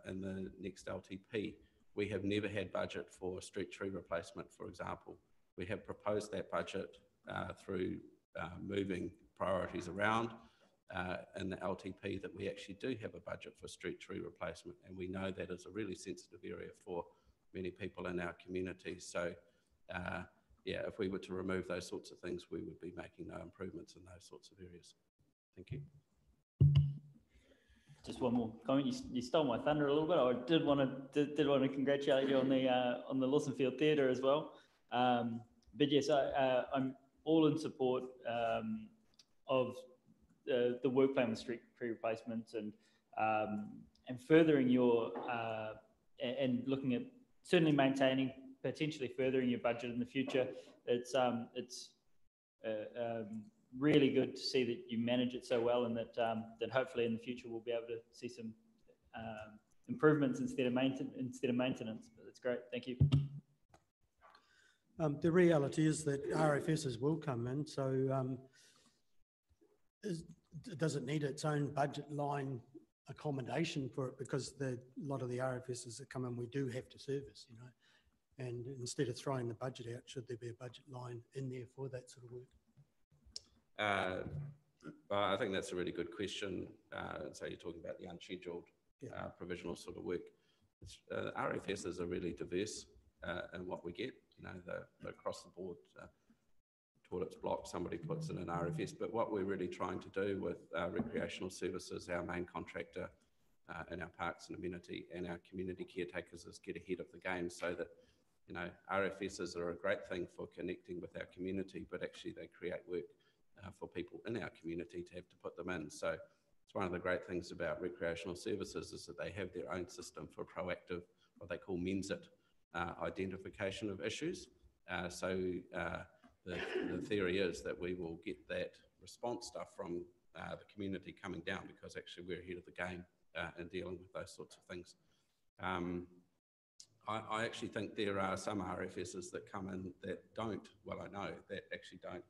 in the next LTP, we have never had budget for street tree replacement, for example. We have proposed that budget through moving priorities around in the LTP, that we actually do have a budget for street tree replacement, and we know that is a really sensitive area for many people in our community. So yeah, if we were to remove those sorts of things, we would be making no improvements in those sorts of areas. Thank you. Just one more comment. You stole my thunder a little bit. I did want to congratulate you on the Lawson Field Theatre as well. But yes, I'm all in support of the work plan with street tree replacements, and furthering your and looking at certainly maintaining, potentially furthering your budget in the future. It's really good to see that you manage it so well, and that that hopefully in the future we'll be able to see some improvements instead of maintenance. But that's great. Thank you. The reality is that RFSs will come in, so does it need its own budget line accommodation for it? Because a lot of the RFSs that come in, we do have to service, you know. And instead of throwing the budget out, should there be a budget line in there for that sort of work? I think that's a really good question. So you're talking about the unscheduled provisional sort of work. RFSs are really diverse in what we get. You know, they're across the board. Toilets blocked, somebody puts in an RFS. But what we're really trying to do with recreational services, our main contractor in our parks and amenity, and our community caretakers, is get ahead of the game, so that, you know, RFSs are a great thing for connecting with our community, but actually they create work for people in our community to have to put them in. So it's one of the great things about recreational services, is that they have their own system for proactive, what they call MENSIT, identification of issues. The theory is that we will get that response stuff from the community coming down, because actually we're ahead of the game in dealing with those sorts of things. I actually think there are some RFSs that come in that don't, well, I know, that actually don't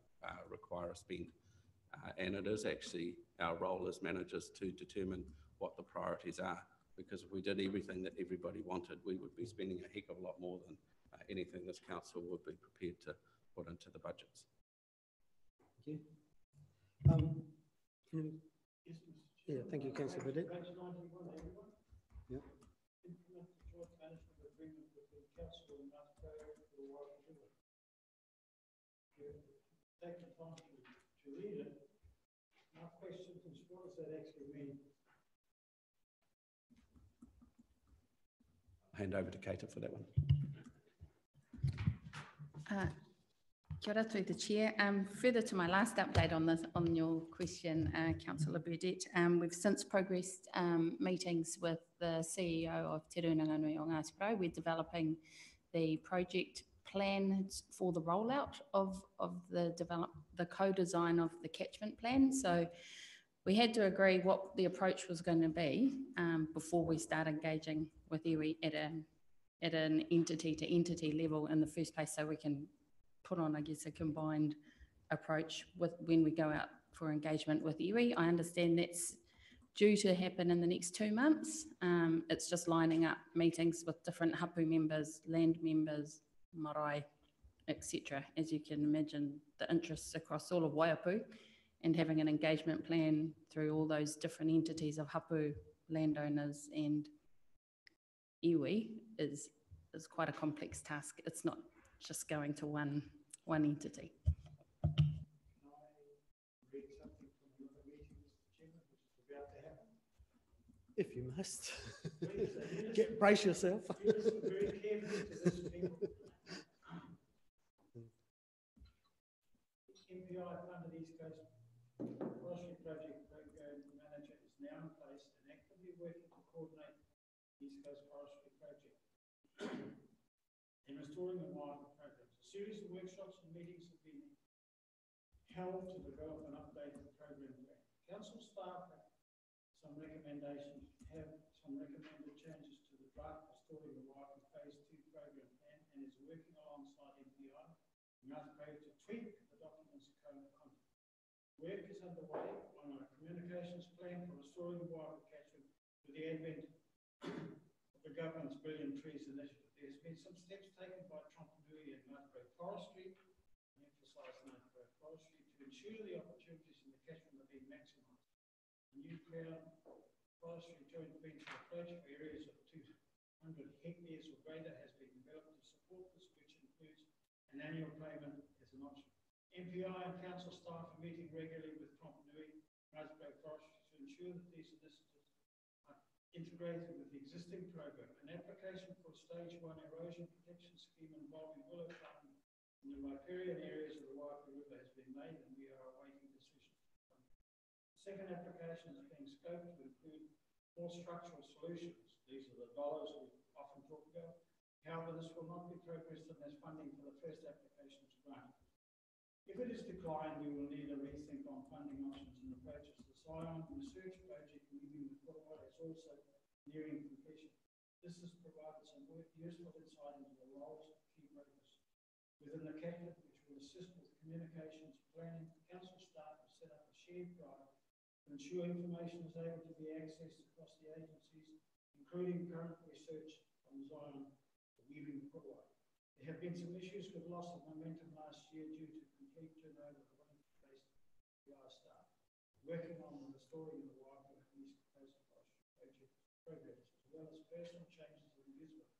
require a spend. And it is actually our role as managers to determine what the priorities are, because if we did everything that everybody wanted, we would be spending a heck of a lot more than anything this council would be prepared to put into the budgets. Thank you. Yeah, thank you, Councillor Burdett. Yeah. Take the time to read it. My question is, what does that actually mean? Hand over to Kate for that one. Kia ora through the chair. Further to my last update on this, on your question, Councillor Burdett, we've since progressed meetings with the CEO of Te Rūnanga o Ngāti Porou. We're developing the project plans for the rollout of the co-design of the catchment plan. So we had to agree what the approach was going to be before we start engaging with iwi at an entity-to-entity level in the first place, so we can put on, I guess, a combined approach with when we go out for engagement with iwi. I understand that's due to happen in the next 2 months. It's just lining up meetings with different hapu members, land members, marae, etc. As you can imagine, the interests across all of Waiapu, and having an engagement plan through all those different entities of hapu, landowners and iwi is quite a complex task. It's not just going to one entity. If you must. Brace yourself. MPI funded East Coast Forestry Project Program Manager is now in place and actively working to coordinate East Coast Forestry Project in restoring the wildlife programs. A series of workshops and meetings have been held to develop an updated program plan. Council staff have some recommended changes to the draft Restoring the Wildlife Phase 2 program plan and is working alongside MPI and Ngāti Porou to tweak the document's code of conduct. Work is underway on a communications plan for restoring the wildlife catchment with the advent of the government's Billion Trees initiative. There has been some steps taken by Trompanui and Ngāti Porou Forestry, and emphasise Ngāti Porou Forestry, to ensure the opportunities in the catchment are being maximised. A new Crown Forestry joint venture approach for areas of 200 hectares or greater has been developed to support this, which includes an annual payment as an option. MPI and council staff are meeting regularly with Trompanui and Ngāti Porou Forestry to ensure that these initiatives are integrated with the existing program. An application for Stage 1 erosion protection scheme involving willow farming in the riparian areas of the Waiapu River has been made, and we are awaiting decisions. The second application is being scoped to include more structural solutions. These are the dollars we often talk about. However, this will not be progressed unless funding for the first application is granted. If it is declined, we will need a rethink on funding options and approaches. The Zion research project moving the Korowai is also nearing completion. This has provided some useful insight into the roles of key brokers within the cabinet, which will assist with communications planning. Council staff have set up a shared drive to ensure information is able to be accessed across the agencies, including current research on Zion weaving the Korowai. There have been some issues with loss of momentum last year due to complete turnover of volunteer-based PR staff. Working on the restoring of the Waiapu and East Coast Forestry Project programs, as well as personal changes in Gisborne.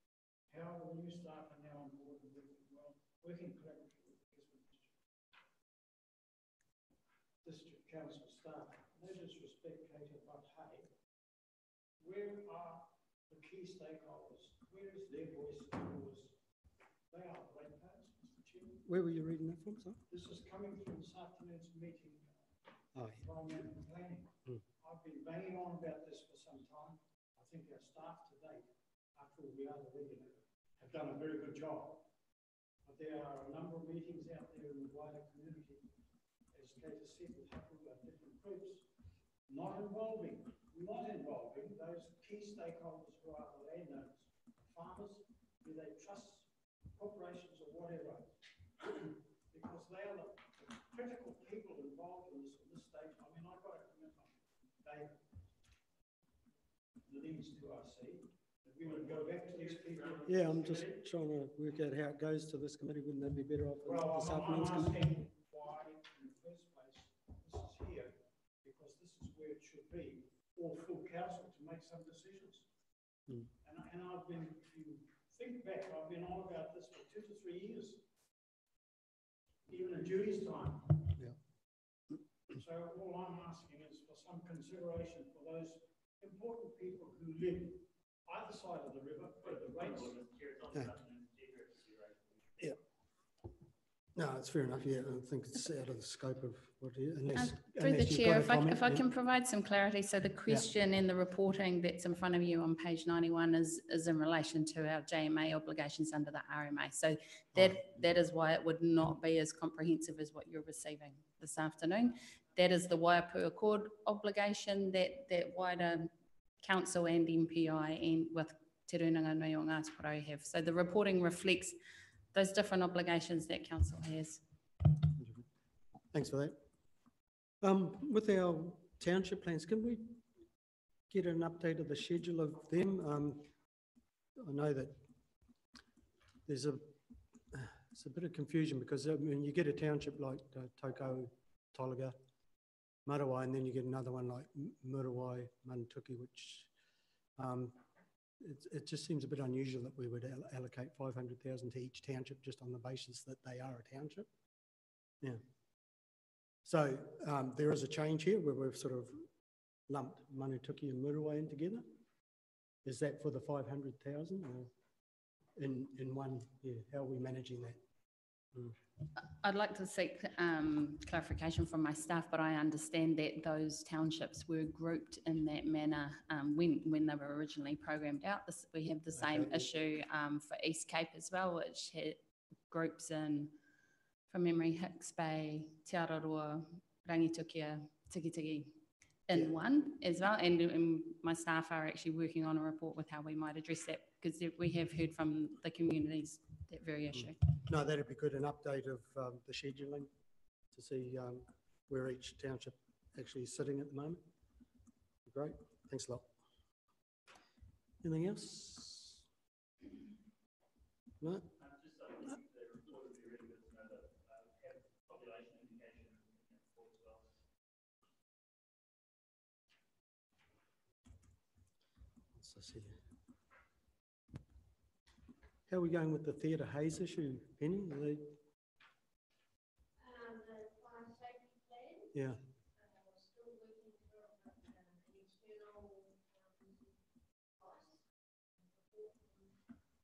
However, the new staff are now on board and working collaboratively with the Gisborne District Council staff. No disrespect, Katie, but hey, where are the key stakeholders? Where is their voice? Because they are the ratepayers, Mr. Chairman. Where were you reading that from, sir? This is coming from this afternoon's meeting from planning. I've been banging on about this for some time. I think our staff to date, after all we are the regulator, have done a very good job. But there are a number of meetings out there in the wider community, as Kate has said, with different groups, not involving those key stakeholders who are the landowners, farmers, be they trusts, corporations or whatever, because they are the critical people involved in this stage. I mean, I've got a commitment, David, the leads to RC, that we would go back to these people. Yeah, I'm just trying to work out how it goes to this committee. Wouldn't that be better off this afternoon's committee? Why, in the first place, this is here, because this is where it should be, or full council to make some decisions. And I've been, if you think back, I've been on about this for 2 to 3 years, even in Judy's time. Yeah. So all I'm asking is for some consideration for those important people who live either side of the river, the rates. Yeah. No, it's fair enough. Yeah, I think it's out of the scope of what it is. Through the unless you've chair, got a if I comment, can provide some clarity, so the question and the reporting that's in front of you on page 91 is in relation to our JMA obligations under the RMA. So that is why it would not be as comprehensive as what you're receiving this afternoon. That is the Waipu Accord obligation that wider council and MPI and with Te Rūnanga Nui o Ngāti Porou have. So the reporting reflects those different obligations that council has. Thanks for that. With our township plans, can we get an update of the schedule of them? I know that there's a bit of confusion because when you get a township like Tokau, Tolaga, Marawai, and then you get another one like Murawai, Manatuki, which it just seems a bit unusual that we would allocate 500,000 to each township just on the basis that they are a township. Yeah. So there is a change here where we've sort of lumped Manatuki and Murawai in together. Is that for the 500,000 or in one? Yeah. How are we managing that? I'd like to seek clarification from my staff, but I understand that those townships were grouped in that manner when they were originally programmed out. We have the same issue for East Cape as well, which had groups in, from memory, Hicks Bay, Te Araroa, Rangitukia, Tikitiki in one as well. And my staff are actually working on a report with how we might address that, because we have heard from the communities that very issue. No, that'd be good, an update of the scheduling to see where each township actually is sitting at the moment. Great, thanks a lot. Anything else? No? Let's see. How are we going with the Theatre Haze issue, Penny? Are they... The fire safety plan. Yeah. We're still working through an external price.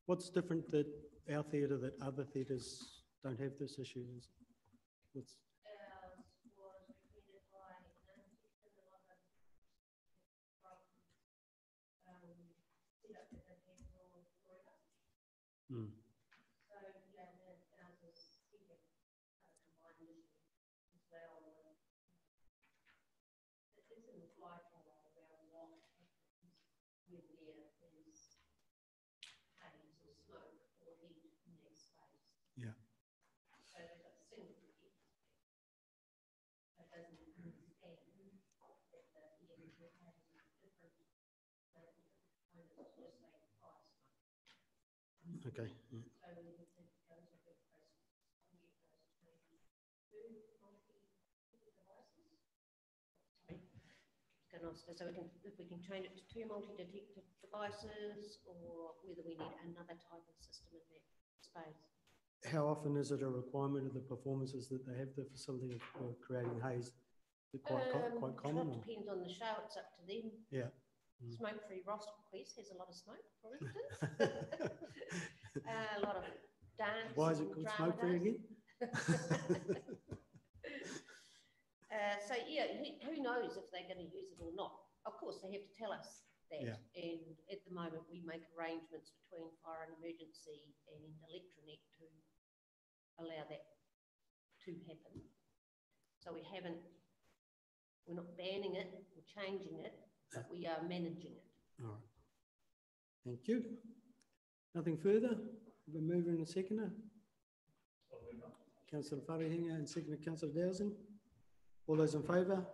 What's different that our theatre that other theatres don't have this issue? What's... Ours was recommended by non-fiction, a lot of set up that they've had for forever. Mm. So, yeah, ours is combined issue as well. It's in the flight around what happens when there is haze or smoke or heat in that space. Yeah. So they've got single protected. It doesn't understand that the heat has different components, just like ice. Okay. Yeah. So we have to go to a big process and get those changed to multi-devices. So if we can change it to 2 multi-detector devices, or whether we need another type of system in that space. How often is it a requirement of the performances that they have the facility for creating haze? Is it quite common? It depends on the show, it's up to them. Yeah. Smoke-free Ross Quest has a lot of smoke, for instance. A lot of dance. Why is it called smoke-free again? So yeah, who knows if they're going to use it or not? Of course, they have to tell us that. Yeah. And at the moment, we make arrangements between Fire and Emergency and Electronet to allow that to happen. So we're not banning it or changing it, but we are managing it. All right. Thank you. Nothing further? We're moving a seconder. Councillor Wharehinga and seconder Councillor Dowson. All those in favour?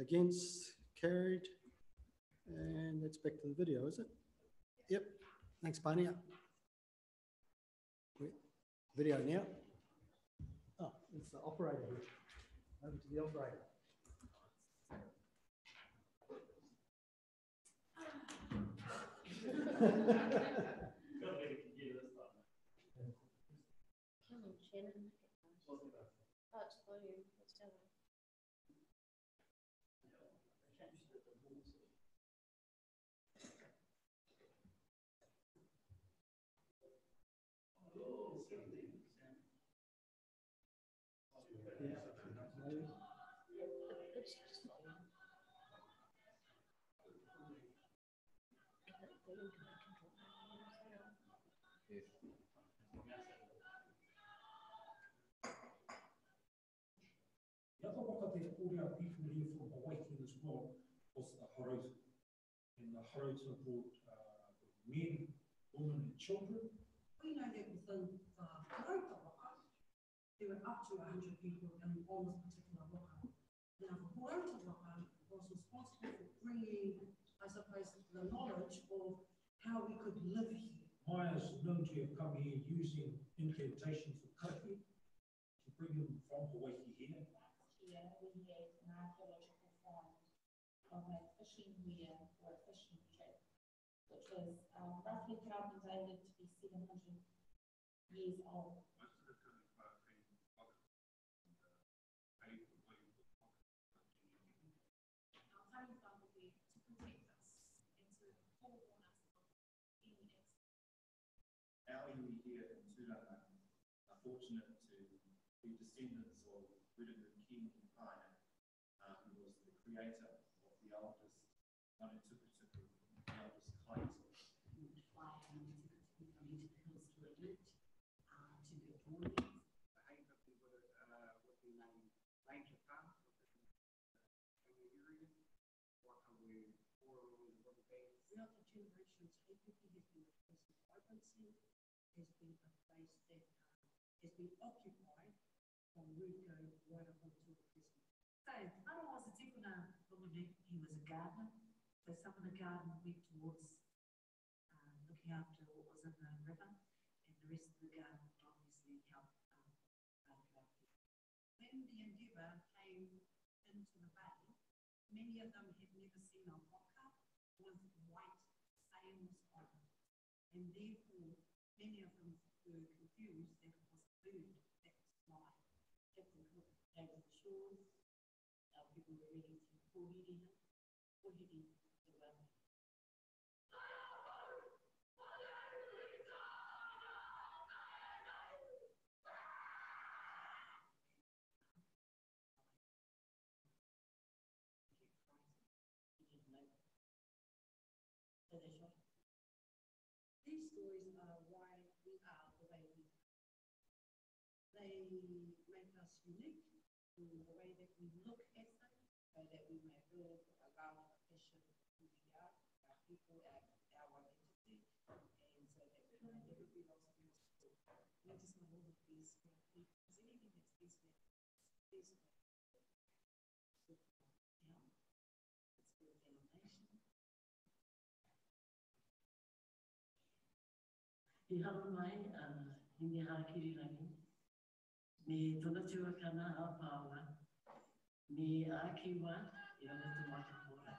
Against? Carried. And that's back to the video, is it? Yep. Thanks, Pania. Video now. Oh, it's the operator here. Over to the operator. Come on, Shannon. Oh, it's for you. Let's tell her. The other waka te Kōrea people here from Hawaii as well was the Harauta. And the Harauta brought men, women and children. We know that within the Harauta waka, there were up to 100 people on this particular waka. Now, the Harauta waka was responsible for bringing, I suppose, the knowledge of how we could live here. Maya is known to have come here using incantations of karahi to bring them from Hawaii here. Here we had an archaeological find of a fishing weir or a fishing trap, which was roughly carbon dated to be 700 years old. Our iwi here in Tūranga are fortunate to be descendants of Wirangu King Paia, who was the creator of the oldest Manutukutuku, the oldest kaito. We would fly from Manutukutuku from each of the hills to Lut, to build warriors. I think that we would be named Ranger Farm in the area. What are we for the rubber bands? Throughout the generations, Haikuki has been a place of vibrancy, has been a place that has been occupied from Ruko right up until the present. So, Taro was a tikuna He was a gardener. So some of the garden went towards looking after what was in the river, and the rest of the garden obviously helped When the Endeavour came into the bay, many of them had never seen a waka with white sails on it, and therefore many of them were confused that it was a bird that was flying. Captain Cook came to the shores, people were ready to Pohiri the runway. So they shot him. These stories are why we are the way we are. They make us unique in the way that we look at them, so that we may build a foundation of who we are, our people, our identity, and so that we may never be lost in this world. We just want all of these people, because anything that's business, it's good for our nation. I hara mai, I ni hakirirangi, me tona tuakana a Paula, me a kiwa, I anga te matapora.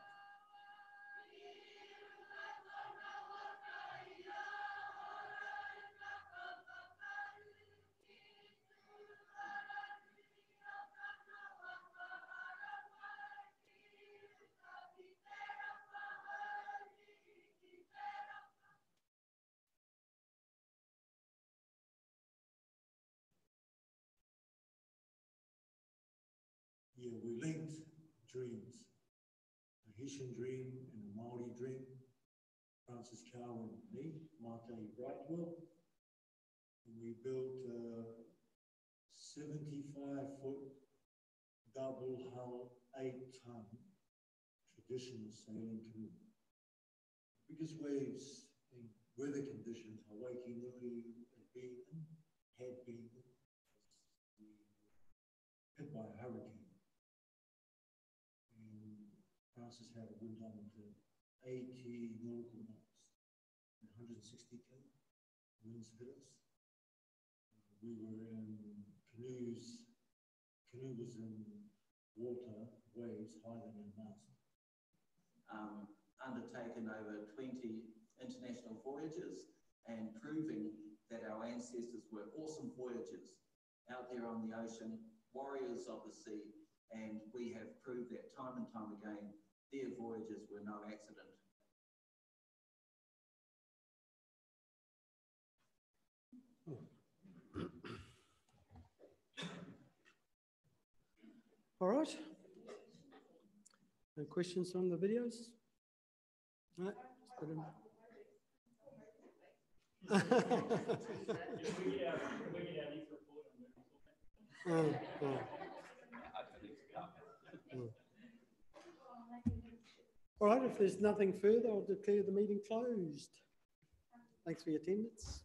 Yeah, we linked dreams, a Hessian dream and a Māori dream. Francis Cowan and me, Mate Brightwell, and we built a 75-foot double hull, 8-ton traditional sailing canoe. Biggest waves and weather conditions Hawaii Nui had been hit by a hurricane. Francis had a wind down to 80 nautical knots, 160 k winds hit us. We were in canoes. Canoe was in water, waves higher than our mast. Undertaken over 20 international voyages and proving that our ancestors were awesome voyagers out there on the ocean, warriors of the sea, and we have proved that time and time again. Their voyages were no accident. All right. No questions on the videos? No? All right, if there's nothing further, I'll declare the meeting closed. Thanks for your attendance.